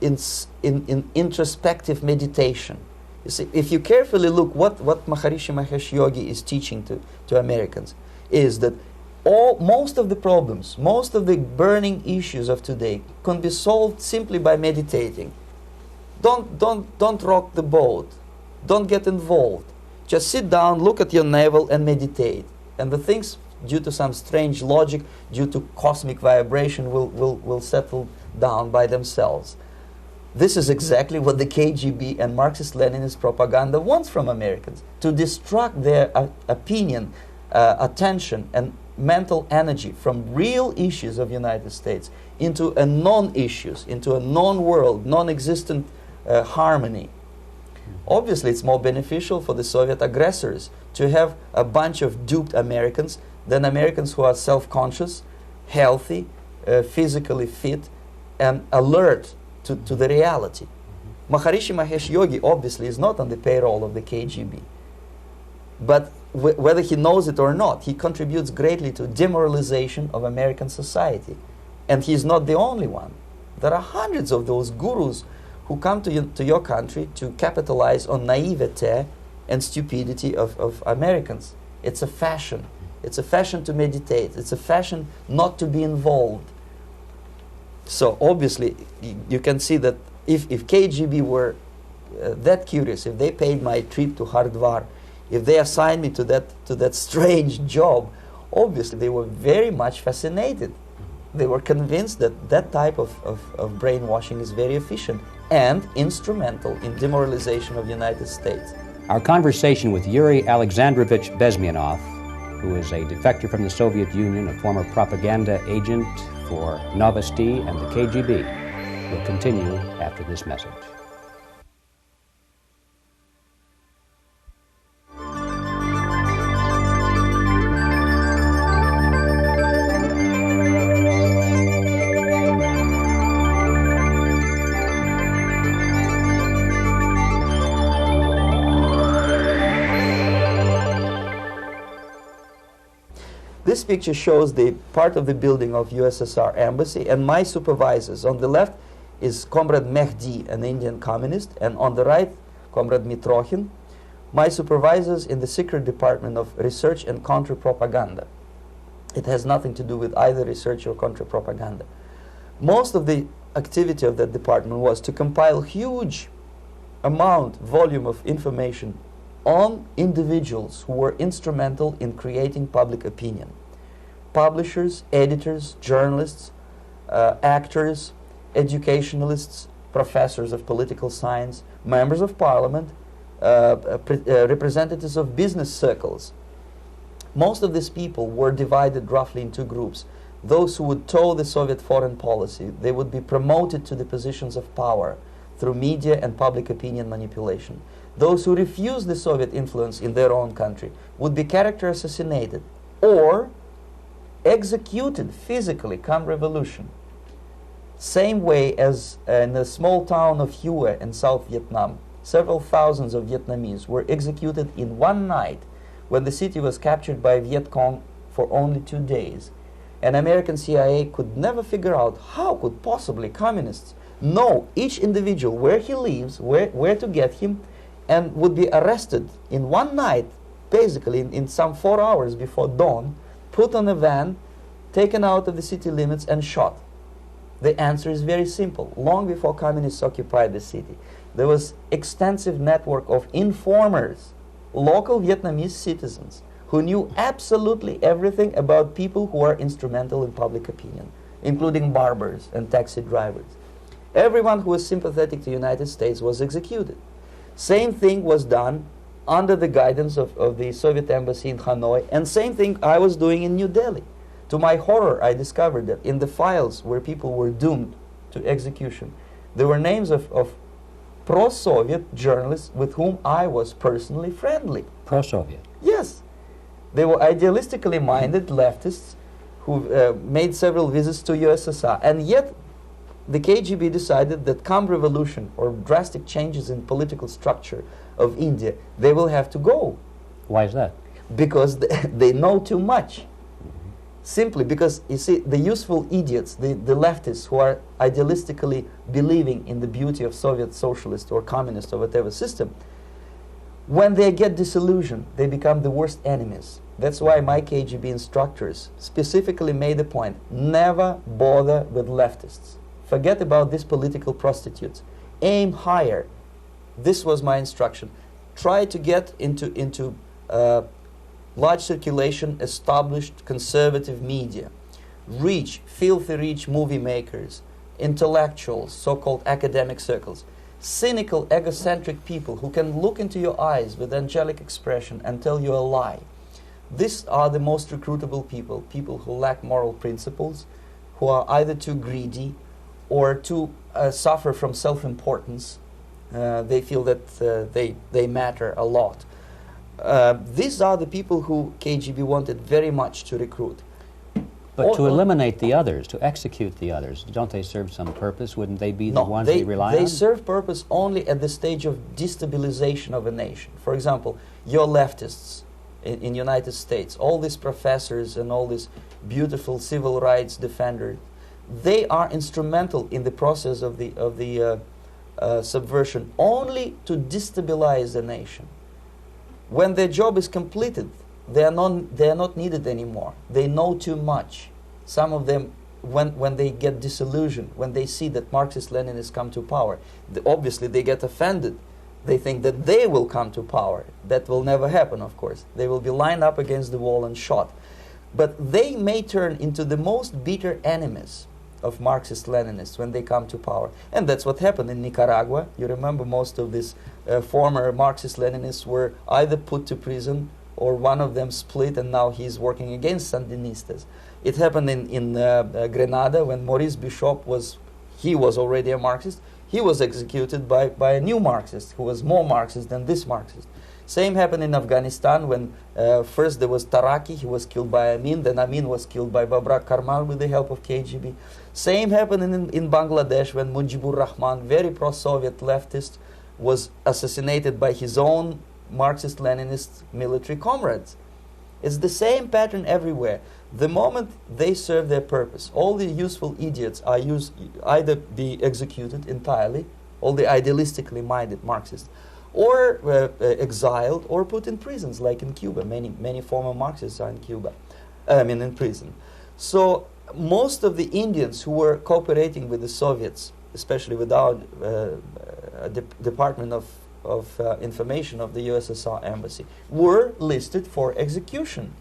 Speaker 1: introspective meditation. You see, if you carefully look what Maharishi Mahesh Yogi is teaching to Americans, is that most of the problems, most of the burning issues of today can be solved simply by meditating. Don't rock the boat. Don't get involved. Just sit down, look at your navel, and meditate. And the things, due to some strange logic, due to cosmic vibration, will settle down by themselves. This is exactly what the KGB and Marxist-Leninist propaganda wants from Americans, to distract their opinion, attention, and mental energy from real issues of United States into a non-issues, into a non-world, non-existent harmony. Obviously, it's more beneficial for the Soviet aggressors to have a bunch of duped Americans than Americans who are self-conscious, healthy, physically fit, and alert to the reality. Maharishi Mahesh Yogi obviously is not on the payroll of the KGB. But whether he knows it or not, he contributes greatly to demoralization of American society. And he's not the only one. There are hundreds of those gurus who come to your country to capitalize on naivete and stupidity of Americans. It's a fashion. It's a fashion to meditate. It's a fashion not to be involved. So obviously, you can see that if KGB were that curious, if they paid my trip to Hardwar, if they assigned me to that strange job, obviously they were very much fascinated. They were convinced that that type of brainwashing is very efficient and instrumental in demoralization of the United States.
Speaker 2: Our conversation with Yuri Alexandrovich Bezmenov, who is a defector from the Soviet Union, a former propaganda agent for Novasti and the KGB, will continue after this message.
Speaker 1: This picture shows the part of the building of USSR embassy, and my supervisors. On the left is Comrade Mehdi, an Indian communist, and on the right, Comrade Mitrokhin, my supervisors in the secret department of research and counter-propaganda. It has nothing to do with either research or counter-propaganda. Most of the activity of that department was to compile huge volume of information on individuals who were instrumental in creating public opinion. Publishers, editors, journalists, actors, educationalists, professors of political science, members of parliament, representatives of business circles. Most of these people were divided roughly in two groups. Those who would toe the Soviet foreign policy, they would be promoted to the positions of power through media and public opinion manipulation. Those who refused the Soviet influence in their own country would be character assassinated or executed physically come revolution. Same way as in the small town of Hue in South Vietnam, several thousands of Vietnamese were executed in one night when the city was captured by Viet Cong for only 2 days. And American CIA could never figure out how could possibly communists know each individual, where he lives, where to get him, and would be arrested in one night, basically in some 4 hours before dawn, put on a van, taken out of the city limits and shot. The answer is very simple. Long before communists occupied the city, there was extensive network of informers, local Vietnamese citizens, who knew absolutely everything about people who are instrumental in public opinion, including barbers and taxi drivers. Everyone who was sympathetic to the United States was executed. Same thing was done under the guidance of the Soviet embassy in Hanoi, and same thing I was doing in New Delhi. To my horror, I discovered that in the files where people were doomed to execution, there were names of pro-Soviet journalists with whom I was personally friendly.
Speaker 2: Pro-Soviet?
Speaker 1: Yes. They were idealistically minded leftists who made several visits to USSR, and yet the KGB decided that come revolution or drastic changes in political structure of India, they will have to go.
Speaker 2: Why is that?
Speaker 1: Because they know too much. Simply because, you see, the useful idiots, the leftists who are idealistically believing in the beauty of Soviet socialist or communist or whatever system, when they get disillusioned, they become the worst enemies. That's why my KGB instructors specifically made the point, never bother with leftists. Forget about these political prostitutes. Aim higher. This was my instruction. Try to get into large circulation, established conservative media. Rich, filthy rich movie makers, intellectuals, so-called academic circles. Cynical, egocentric people who can look into your eyes with angelic expression and tell you a lie. These are the most recruitable people, people who lack moral principles, who are either too greedy or too suffer from self-importance. They feel that they matter a lot. These are the people who KGB wanted very much to recruit.
Speaker 2: But to eliminate the others, to execute the others, don't they serve some purpose? Wouldn't they be the ones they rely on?
Speaker 1: They serve purpose only at the stage of destabilization of a nation. For example, your leftists in the United States, all these professors and all these beautiful civil rights defenders, they are instrumental in the process of the subversion only to destabilize the nation. When their job is completed, they are not needed anymore. They know too much. Some of them, when they get disillusioned, when they see that Marxist-Leninists come to power, obviously they get offended. They think that they will come to power. That will never happen, of course. They will be lined up against the wall and shot. But they may turn into the most bitter enemies of Marxist-Leninists when they come to power. And that's what happened in Nicaragua. You remember most of these former Marxist-Leninists were either put to prison or one of them split, and now he's working against Sandinistas. It happened in Grenada when Maurice Bishop was already a Marxist. He was executed by a new Marxist who was more Marxist than this Marxist. Same happened in Afghanistan when first there was Taraki, he was killed by Amin, then Amin was killed by Babrak Karmal with the help of KGB. Same happened in Bangladesh when Mujibur Rahman, very pro-Soviet leftist, was assassinated by his own Marxist-Leninist military comrades. It's the same pattern everywhere. The moment they serve their purpose, all the useful idiots are either be executed entirely, all the idealistically minded Marxists, or exiled or put in prisons, like in Cuba. Many former Marxists are in Cuba, in prison. So most of the Indians who were cooperating with the Soviets, especially with our Department of Information of the USSR Embassy, were listed for execution.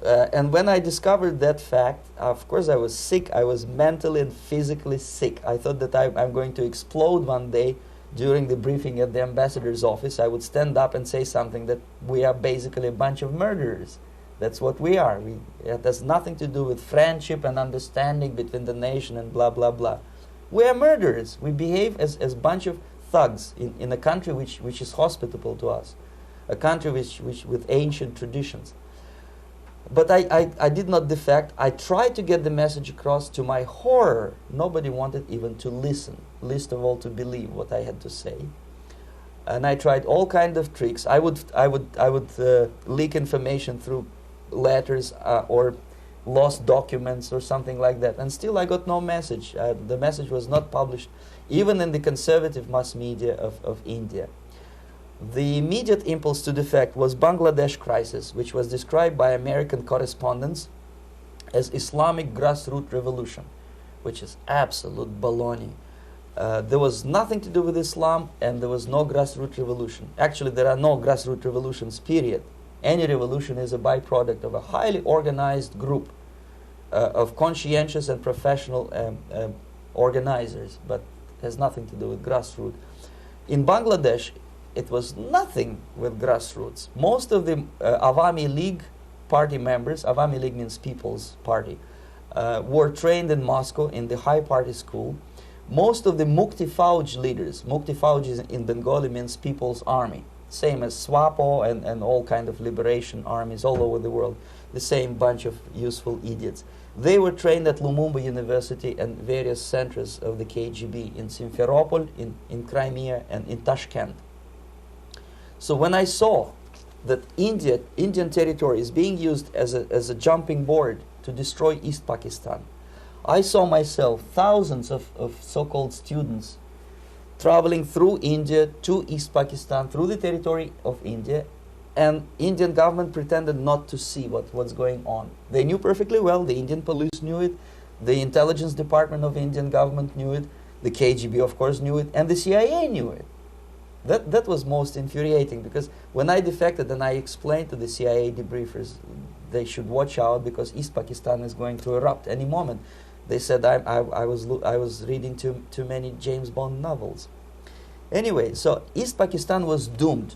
Speaker 1: And when I discovered that fact, of course I was sick. I was mentally and physically sick. I thought that I'm going to explode one day during the briefing at the ambassador's office. I would stand up and say something that we are basically a bunch of murderers. That's what we are. It has nothing to do with friendship and understanding between the nation and blah, blah, blah. We are murderers. We behave as a bunch of thugs in a country which is hospitable to us, a country which with ancient traditions. But I did not defect. I tried to get the message across. To my horror, nobody wanted even to listen, least of all to believe what I had to say. And I tried all kinds of tricks. I would leak information through letters or lost documents or something like that. And still I got no message. The message was not published, even in the conservative mass media of India. The immediate impulse to defect was Bangladesh crisis, which was described by American correspondents as Islamic grassroots revolution, which is absolute baloney. There was nothing to do with Islam, and there was no grassroots revolution. Actually, there are no grassroots revolutions, period. Any revolution is a byproduct of a highly organized group of conscientious and professional organizers, but has nothing to do with grassroots. In Bangladesh, it was nothing with grassroots. Most of the Awami League party members, Awami League means People's Party, were trained in Moscow in the High Party School. Most of the Mukti Fauj leaders, Mukti Fauj in Bengali means People's Army, same as SWAPO and all kind of liberation armies all over the world, the same bunch of useful idiots. They were trained at Lumumba University and various centers of the KGB in Simferopol, in Crimea, and in Tashkent. So when I saw that Indian territory is being used as a jumping board to destroy East Pakistan, I saw myself thousands of so-called students traveling through India to East Pakistan, through the territory of India, and Indian government pretended not to see what's going on. They knew perfectly well, the Indian police knew it, the intelligence department of the Indian government knew it, the KGB of course knew it, and the CIA knew it. That was most infuriating, because when I defected and I explained to the CIA debriefers they should watch out because East Pakistan is going to erupt any moment, they said I was reading too many James Bond novels. Anyway, so East Pakistan was doomed.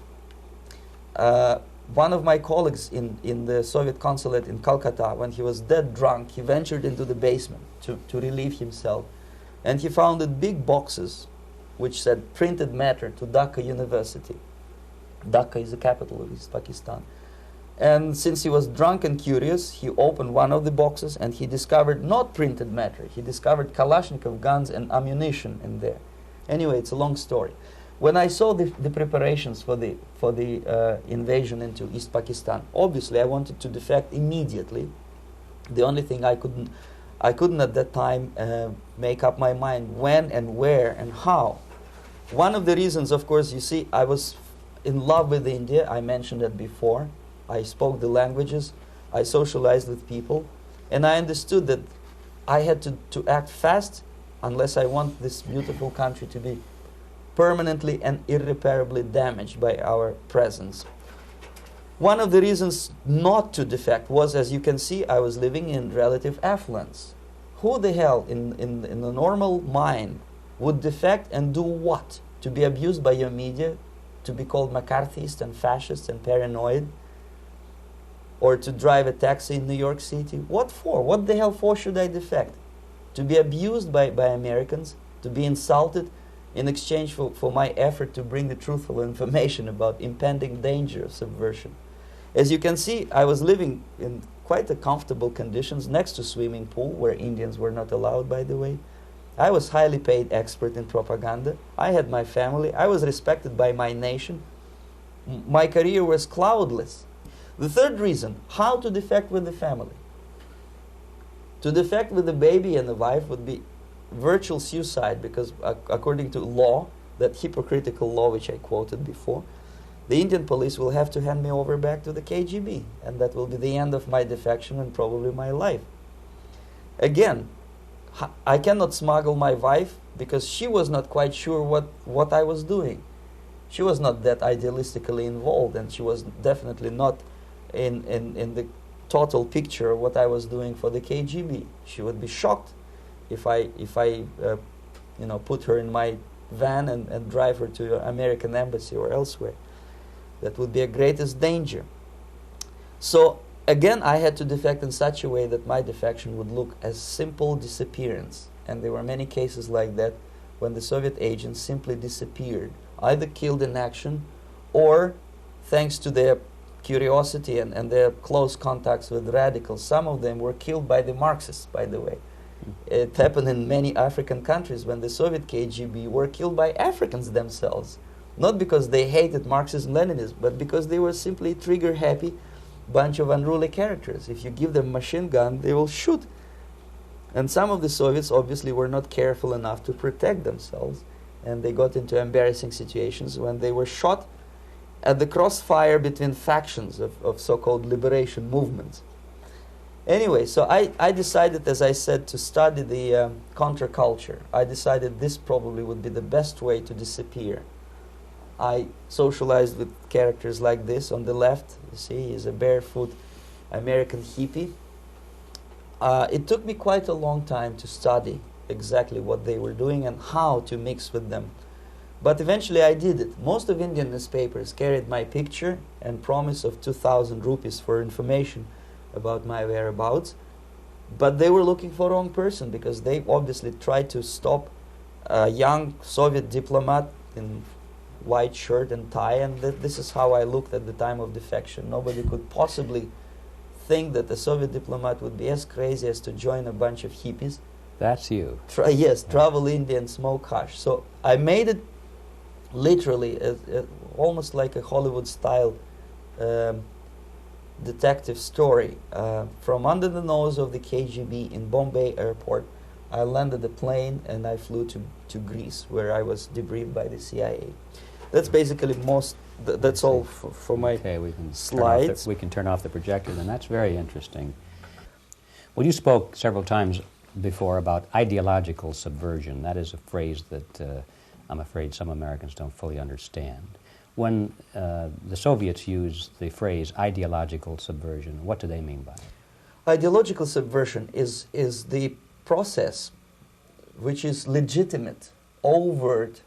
Speaker 1: One of my colleagues in the Soviet consulate in Calcutta, when he was dead drunk, he ventured into the basement to relieve himself, and he found big boxes which said printed matter to Dhaka University. Dhaka is the capital of East Pakistan. And since he was drunk and curious, he opened one of the boxes and he discovered not printed matter. He discovered Kalashnikov guns and ammunition in there. Anyway, it's a long story. When I saw the preparations for the invasion into East Pakistan, obviously I wanted to defect immediately. The only thing I couldn't at that time make up my mind when and where and how. One of the reasons, of course, you see, I was in love with India. I mentioned that before. I spoke the languages. I socialized with people. And I understood that I had to act fast unless I want this beautiful country to be permanently and irreparably damaged by our presence. One of the reasons not to defect was, as you can see, I was living in relative affluence. Who the hell in the normal mind would defect and do what? To be abused by your media, to be called McCarthyist and fascist and paranoid, or to drive a taxi in New York City? What for? What the hell for should I defect? To be abused by Americans, to be insulted in exchange for my effort to bring the truthful information about impending danger of subversion. As you can see, I was living in quite a comfortable conditions next to swimming pool, where Indians were not allowed, by the way. I was highly paid expert in propaganda. I had my family. I was respected by my nation. My career was cloudless. The third reason, how to defect with the family. To defect with the baby and the wife would be virtual suicide, because according to law, that hypocritical law which I quoted before, the Indian police will have to hand me over back to the KGB, and that will be the end of my defection and probably my life. Again, I cannot smuggle my wife because she was not quite sure what I was doing. She was not that idealistically involved, and she was definitely not in the total picture of what I was doing for the KGB. She would be shocked if I put her in my van and drive her to the American embassy or elsewhere. That would be a greatest danger. So again, I had to defect in such a way that my defection would look as simple disappearance. And there were many cases like that when the Soviet agents simply disappeared, either killed in action or, thanks to their curiosity and their close contacts with radicals, some of them were killed by the Marxists, by the way. It happened in many African countries when the Soviet KGB were killed by Africans themselves. Not because they hated Marxism, Leninism, but because they were simply trigger-happy bunch of unruly characters. If you give them a machine gun, they will shoot. And some of the Soviets obviously were not careful enough to protect themselves, and they got into embarrassing situations when they were shot at the crossfire between factions of so-called liberation movements. Anyway, so I decided, as I said, to study the counterculture. I decided this probably would be the best way to disappear. I socialized with characters like this. On the left, you see, he's a barefoot American hippie. It took me quite a long time to study exactly what they were doing and how to mix with them. But eventually I did it. Most of Indian newspapers carried my picture and promise of 2,000 rupees for information about my whereabouts. But they were looking for the wrong person, because they obviously tried to stop a young Soviet diplomat in white shirt and tie, and this is how I looked at the time of defection. Nobody could possibly think that a Soviet diplomat would be as crazy as to join a bunch of hippies.
Speaker 2: That's you.
Speaker 1: Yes, travel India and smoke hash. So I made it literally almost like a Hollywood-style detective story. From under the nose of the KGB in Bombay airport, I landed the plane and I flew to Greece, where I was debriefed by the CIA. That's basically that's all for my slides.
Speaker 2: We can turn off the projector, then. That's very interesting. Well, you spoke several times before about ideological subversion. That is a phrase that I'm afraid some Americans don't fully understand. When the Soviets use the phrase ideological subversion, what do they mean by it?
Speaker 1: Ideological subversion is the process which is legitimate, overt,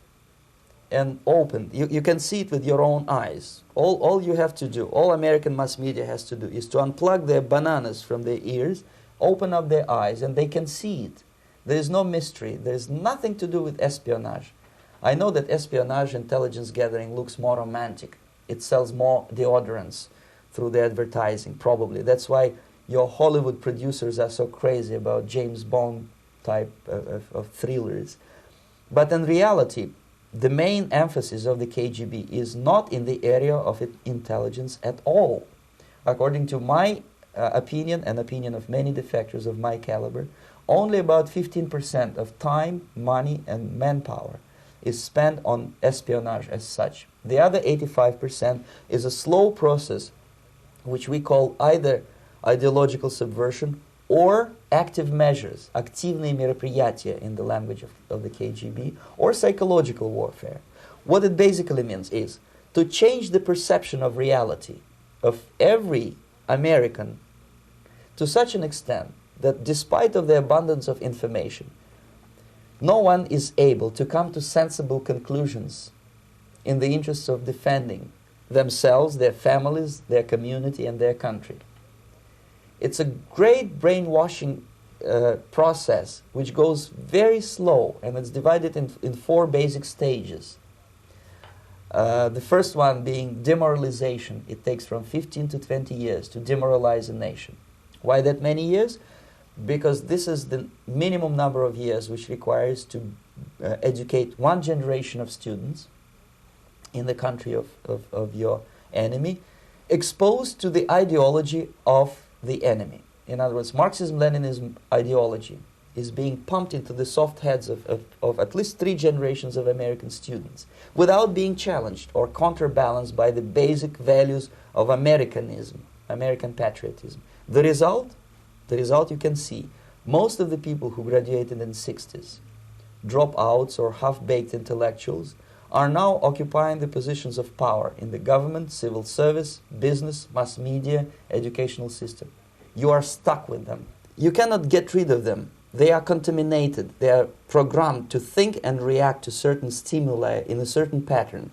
Speaker 1: and open. You can see it with your own eyes. All you have to do, all American mass media has to do, is to unplug their bananas from their ears, open up their eyes, and they can see it. There is no mystery. There is nothing to do with espionage. I know that espionage intelligence gathering looks more romantic. It sells more deodorants through the advertising, probably. That's why your Hollywood producers are so crazy about James Bond type of thrillers. But in reality, the main emphasis of the KGB is not in the area of intelligence at all. According to my opinion and opinion of many defectors of my caliber, only about 15% of time, money, and manpower is spent on espionage as such. The other 85% is a slow process which we call either ideological subversion or active measures, активные мероприятия in the language of the KGB, or psychological warfare. What it basically means is to change the perception of reality of every American to such an extent that despite of the abundance of information, no one is able to come to sensible conclusions in the interests of defending themselves, their families, their community, and their country. It's a great brainwashing process which goes very slow, and it's divided in 4 basic stages. The first one being demoralization. It takes from 15 to 20 years to demoralize a nation. Why that many years? Because this is the minimum number of years which requires to educate one generation of students in the country of your enemy, exposed to the ideology of the enemy. In other words, Marxism-Leninism ideology is being pumped into the soft heads of at least 3 generations of American students without being challenged or counterbalanced by the basic values of Americanism, American patriotism. The result you can see. Most of the people who graduated in the 60s, dropouts or half-baked intellectuals, are now occupying the positions of power in the government, civil service, business, mass media, educational system. You are stuck with them. You cannot get rid of them. They are contaminated. They are programmed to think and react to certain stimuli in a certain pattern.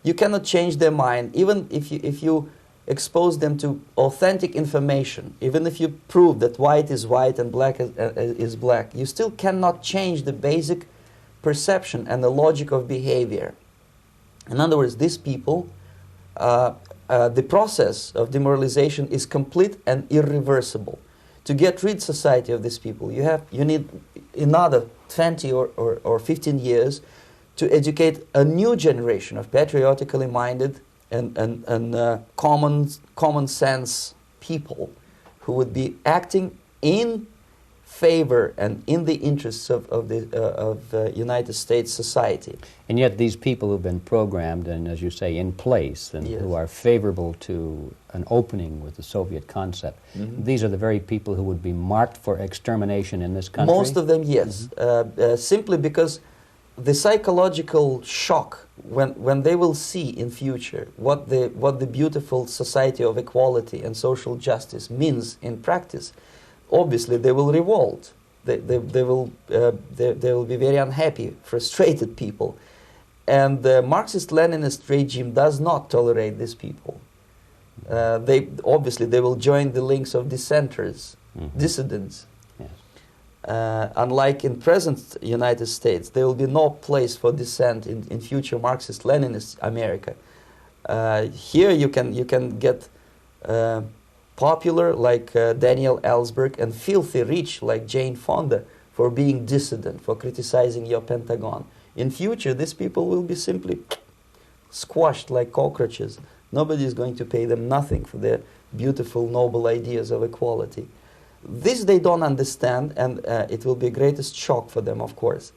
Speaker 1: You cannot change their mind, even if you expose them to authentic information, even if you prove that white is white and black is black. You still cannot change the basic perception and the logic of behavior. In other words, these people, the process of demoralization is complete and irreversible. To get rid society of these people, you need another 20 or 15 years to educate a new generation of patriotically minded and common sense people who would be acting in favor and in the interests of the United States society.
Speaker 2: And yet these people who've been programmed and, as you say, in place and
Speaker 1: Yes.
Speaker 2: who are favorable to an opening with the Soviet concept, these are the very people who would be marked for extermination in this country?
Speaker 1: Most of them, yes. Simply because the psychological shock when they will see in future what the beautiful society of equality and social justice means in practice, obviously they will revolt. They will be very unhappy, frustrated people, and the Marxist-Leninist regime does not tolerate these people. They will join the links of dissenters, dissidents. Unlike in present United States, there will be no place for dissent in future Marxist-Leninist America. Here you can get popular like Daniel Ellsberg and filthy rich like Jane Fonda for being dissident, for criticizing your Pentagon. In future, these people will be simply squashed like cockroaches. Nobody is going to pay them nothing for their beautiful, noble ideas of equality. This they don't understand, and it will be a greatest shock for them, of course.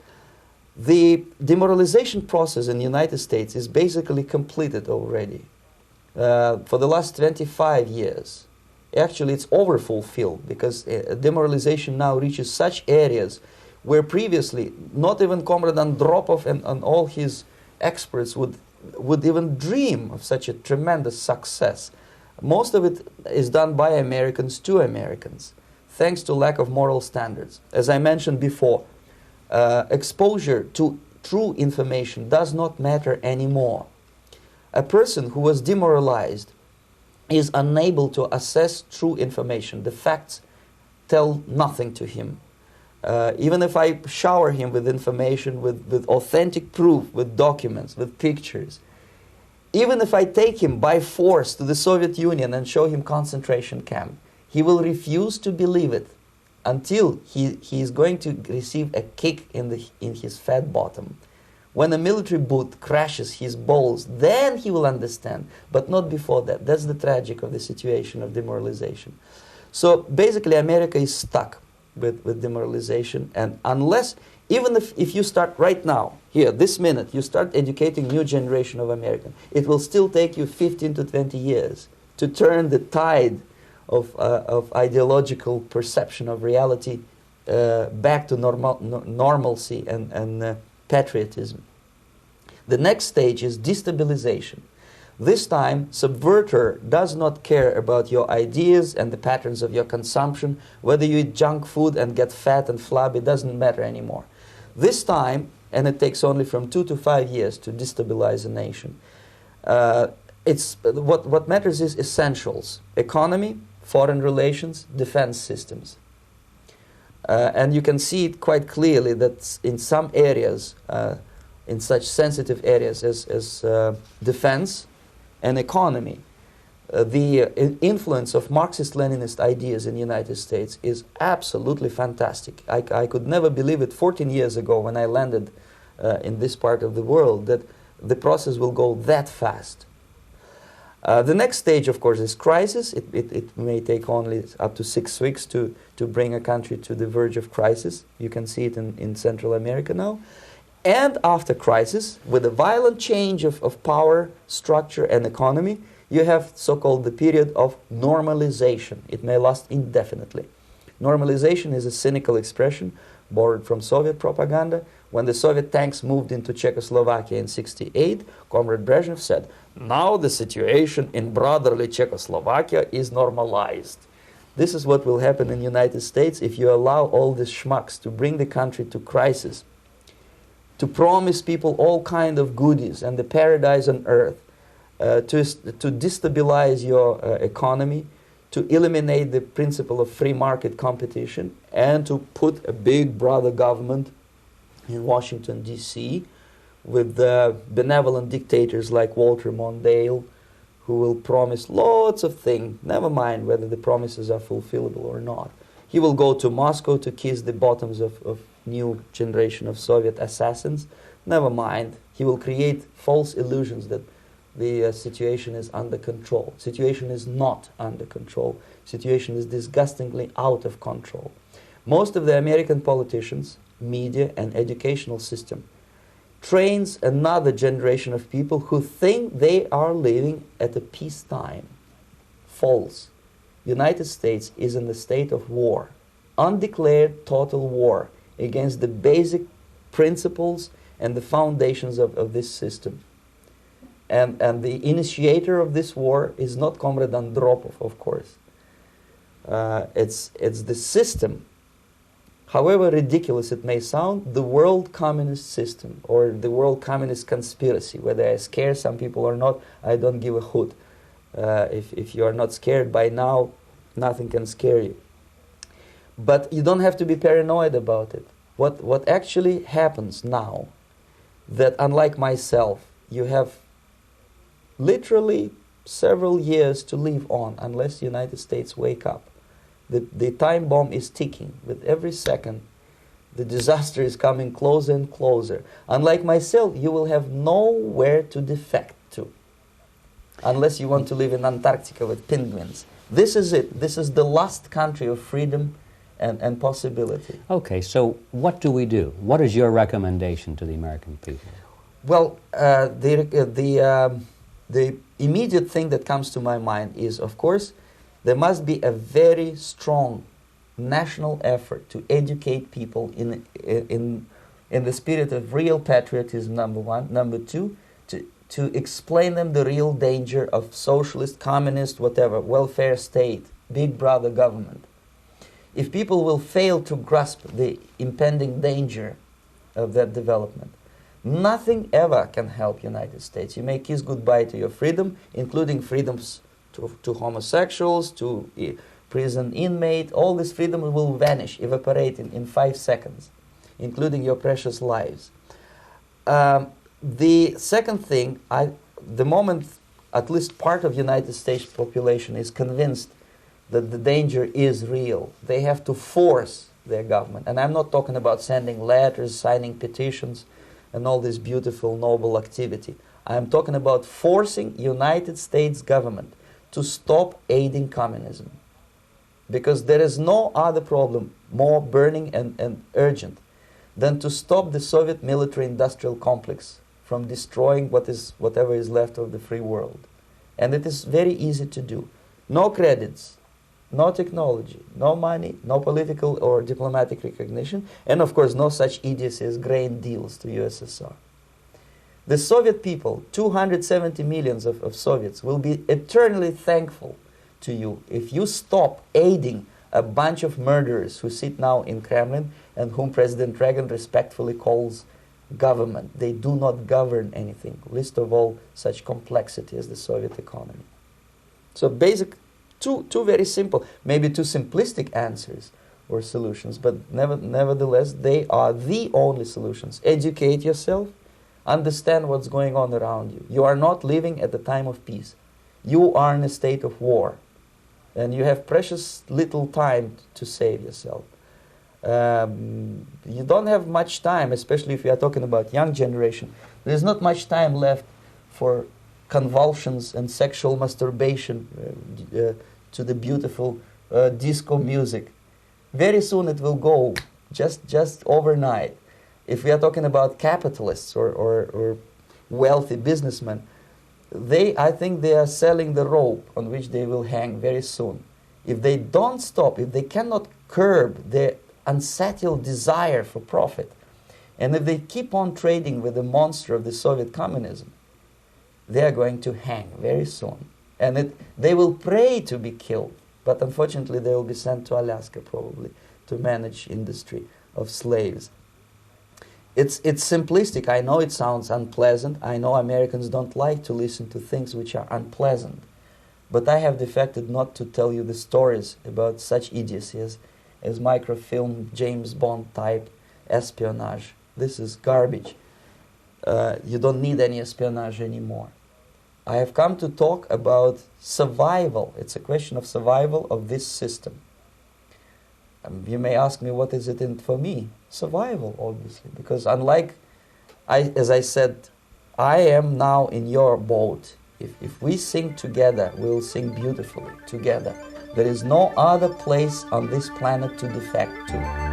Speaker 1: The demoralization process in the United States is basically completed already. For the last 25 years, actually it's overfulfilled, because demoralization now reaches such areas where previously not even Comrade Andropov and all his experts would even dream of such a tremendous success. Most of it is done by Americans to Americans, thanks to lack of moral standards. As I mentioned before, exposure to true information does not matter anymore. A person who was demoralized is unable to assess true information. The facts tell nothing to him. Even if I shower him with information, with authentic proof, with documents, with pictures, even if I take him by force to the Soviet Union and show him concentration camp, he will refuse to believe it until he is going to receive a kick in his fat bottom. When a military boot crashes his balls, then he will understand, but not before that. That's the tragic of the situation of demoralization. So basically America is stuck with demoralization, and unless, even if you start right now, here, this minute, you start educating new generation of Americans, it will still take you 15 to 20 years to turn the tide of ideological perception of reality back to normalcy and patriotism. The next stage is destabilization. This time, subverter does not care about your ideas and the patterns of your consumption. Whether you eat junk food and get fat and flabby, doesn't matter anymore. This time, and it takes only from 2 to 5 years to destabilize a nation, what matters is essentials: economy, foreign relations, defense systems. And you can see it quite clearly that in some areas, in such sensitive areas as defense and economy, the influence of Marxist-Leninist ideas in the United States is absolutely fantastic. I could never believe it 14 years ago when I landed in this part of the world, that the process will go that fast. The next stage, of course, is crisis. It may take only up to 6 weeks to bring a country to the verge of crisis. You can see it in Central America now. And after crisis, with a violent change of power, structure, and economy, you have so-called the period of normalization. It may last indefinitely. Normalization is a cynical expression borrowed from Soviet propaganda. When the Soviet tanks moved into Czechoslovakia in '68, Comrade Brezhnev said, "Now the situation in brotherly Czechoslovakia is normalized." This is what will happen in the United States if you allow all these schmucks to bring the country to crisis, to promise people all kind of goodies and the paradise on earth, to destabilize your economy, to eliminate the principle of free market competition, and to put a big brother government in Washington, D.C., with benevolent dictators like Walter Mondale, who will promise lots of things, never mind whether the promises are fulfillable or not. He will go to Moscow to kiss the bottoms of new generation of Soviet assassins, never mind. He will create false illusions that the situation is under control. Situation is not under control. Situation is disgustingly out of control. Most of the American politicians, media, and educational system trains another generation of people who think they are living at a peacetime. False. United States is in the state of war, undeclared total war against the basic principles and the foundations of this system. And the initiator of this war is not Comrade Andropov, of course. It's the system. However ridiculous it may sound, the world communist system or the world communist conspiracy, whether I scare some people or not, I don't give a hoot. If you are not scared by now, nothing can scare you. But you don't have to be paranoid about it. What actually happens now, that unlike myself, you have literally several years to live on unless the United States wake up. The time bomb is ticking. With every second, the disaster is coming closer and closer. Unlike myself, you will have nowhere to defect to, unless you want to live in Antarctica with penguins. This is it. This is the last country of freedom and possibility.
Speaker 2: Okay, so what do we do? What is your recommendation to the American people?
Speaker 1: Well, the immediate thing that comes to my mind is, of course, there must be a very strong national effort to educate people in the spirit of real patriotism, number one. Number two, to explain them the real danger of socialist, communist, whatever, welfare state, big brother government. If people will fail to grasp the impending danger of that development, nothing ever can help United States. You may kiss goodbye to your freedom, including freedoms to homosexuals, to prison inmate. All this freedom will vanish, evaporate in 5 seconds, including your precious lives. The second thing, the moment at least part of United States population is convinced that the danger is real, they have to force their government. And I'm not talking about sending letters, signing petitions, and all this beautiful, noble activity. I'm talking about forcing United States government to stop aiding communism. Because there is no other problem more burning and urgent than to stop the Soviet military-industrial complex from destroying whatever is left of the free world. And it is very easy to do. No credits, no technology, no money, no political or diplomatic recognition, and of course no such idiocy as grain deals to USSR. The Soviet people, 270 millions of Soviets, will be eternally thankful to you if you stop aiding a bunch of murderers who sit now in Kremlin and whom President Reagan respectfully calls government. They do not govern anything, least of all such complexity as the Soviet economy. So basic, two very simple, maybe too simplistic answers or solutions, but nevertheless they are the only solutions. Educate yourself. Understand what's going on around you. You are not living at the time of peace. You are in a state of war. And you have precious little time to save yourself. You don't have much time, especially if you are talking about young generation. There's not much time left for convulsions and sexual masturbation to the beautiful disco music. Very soon it will go, just overnight. If we are talking about capitalists or wealthy businessmen, I think they are selling the rope on which they will hang very soon. If they don't stop, if they cannot curb their unsettled desire for profit, and if they keep on trading with the monster of the Soviet communism, they are going to hang very soon. And they will pray to be killed, but unfortunately they will be sent to Alaska probably to manage industry of slaves. It's simplistic. I know it sounds unpleasant. I know Americans don't like to listen to things which are unpleasant. But I have defected not to tell you the stories about such idiocy as microfilm, James Bond type espionage. This is garbage. You don't need any espionage anymore. I have come to talk about survival. It's a question of survival of this system. You may ask me, what is it in for me? Survival, obviously, because unlike, as I said, I am now in your boat. If we sing together, we'll sing beautifully together. There is no other place on this planet to defect to.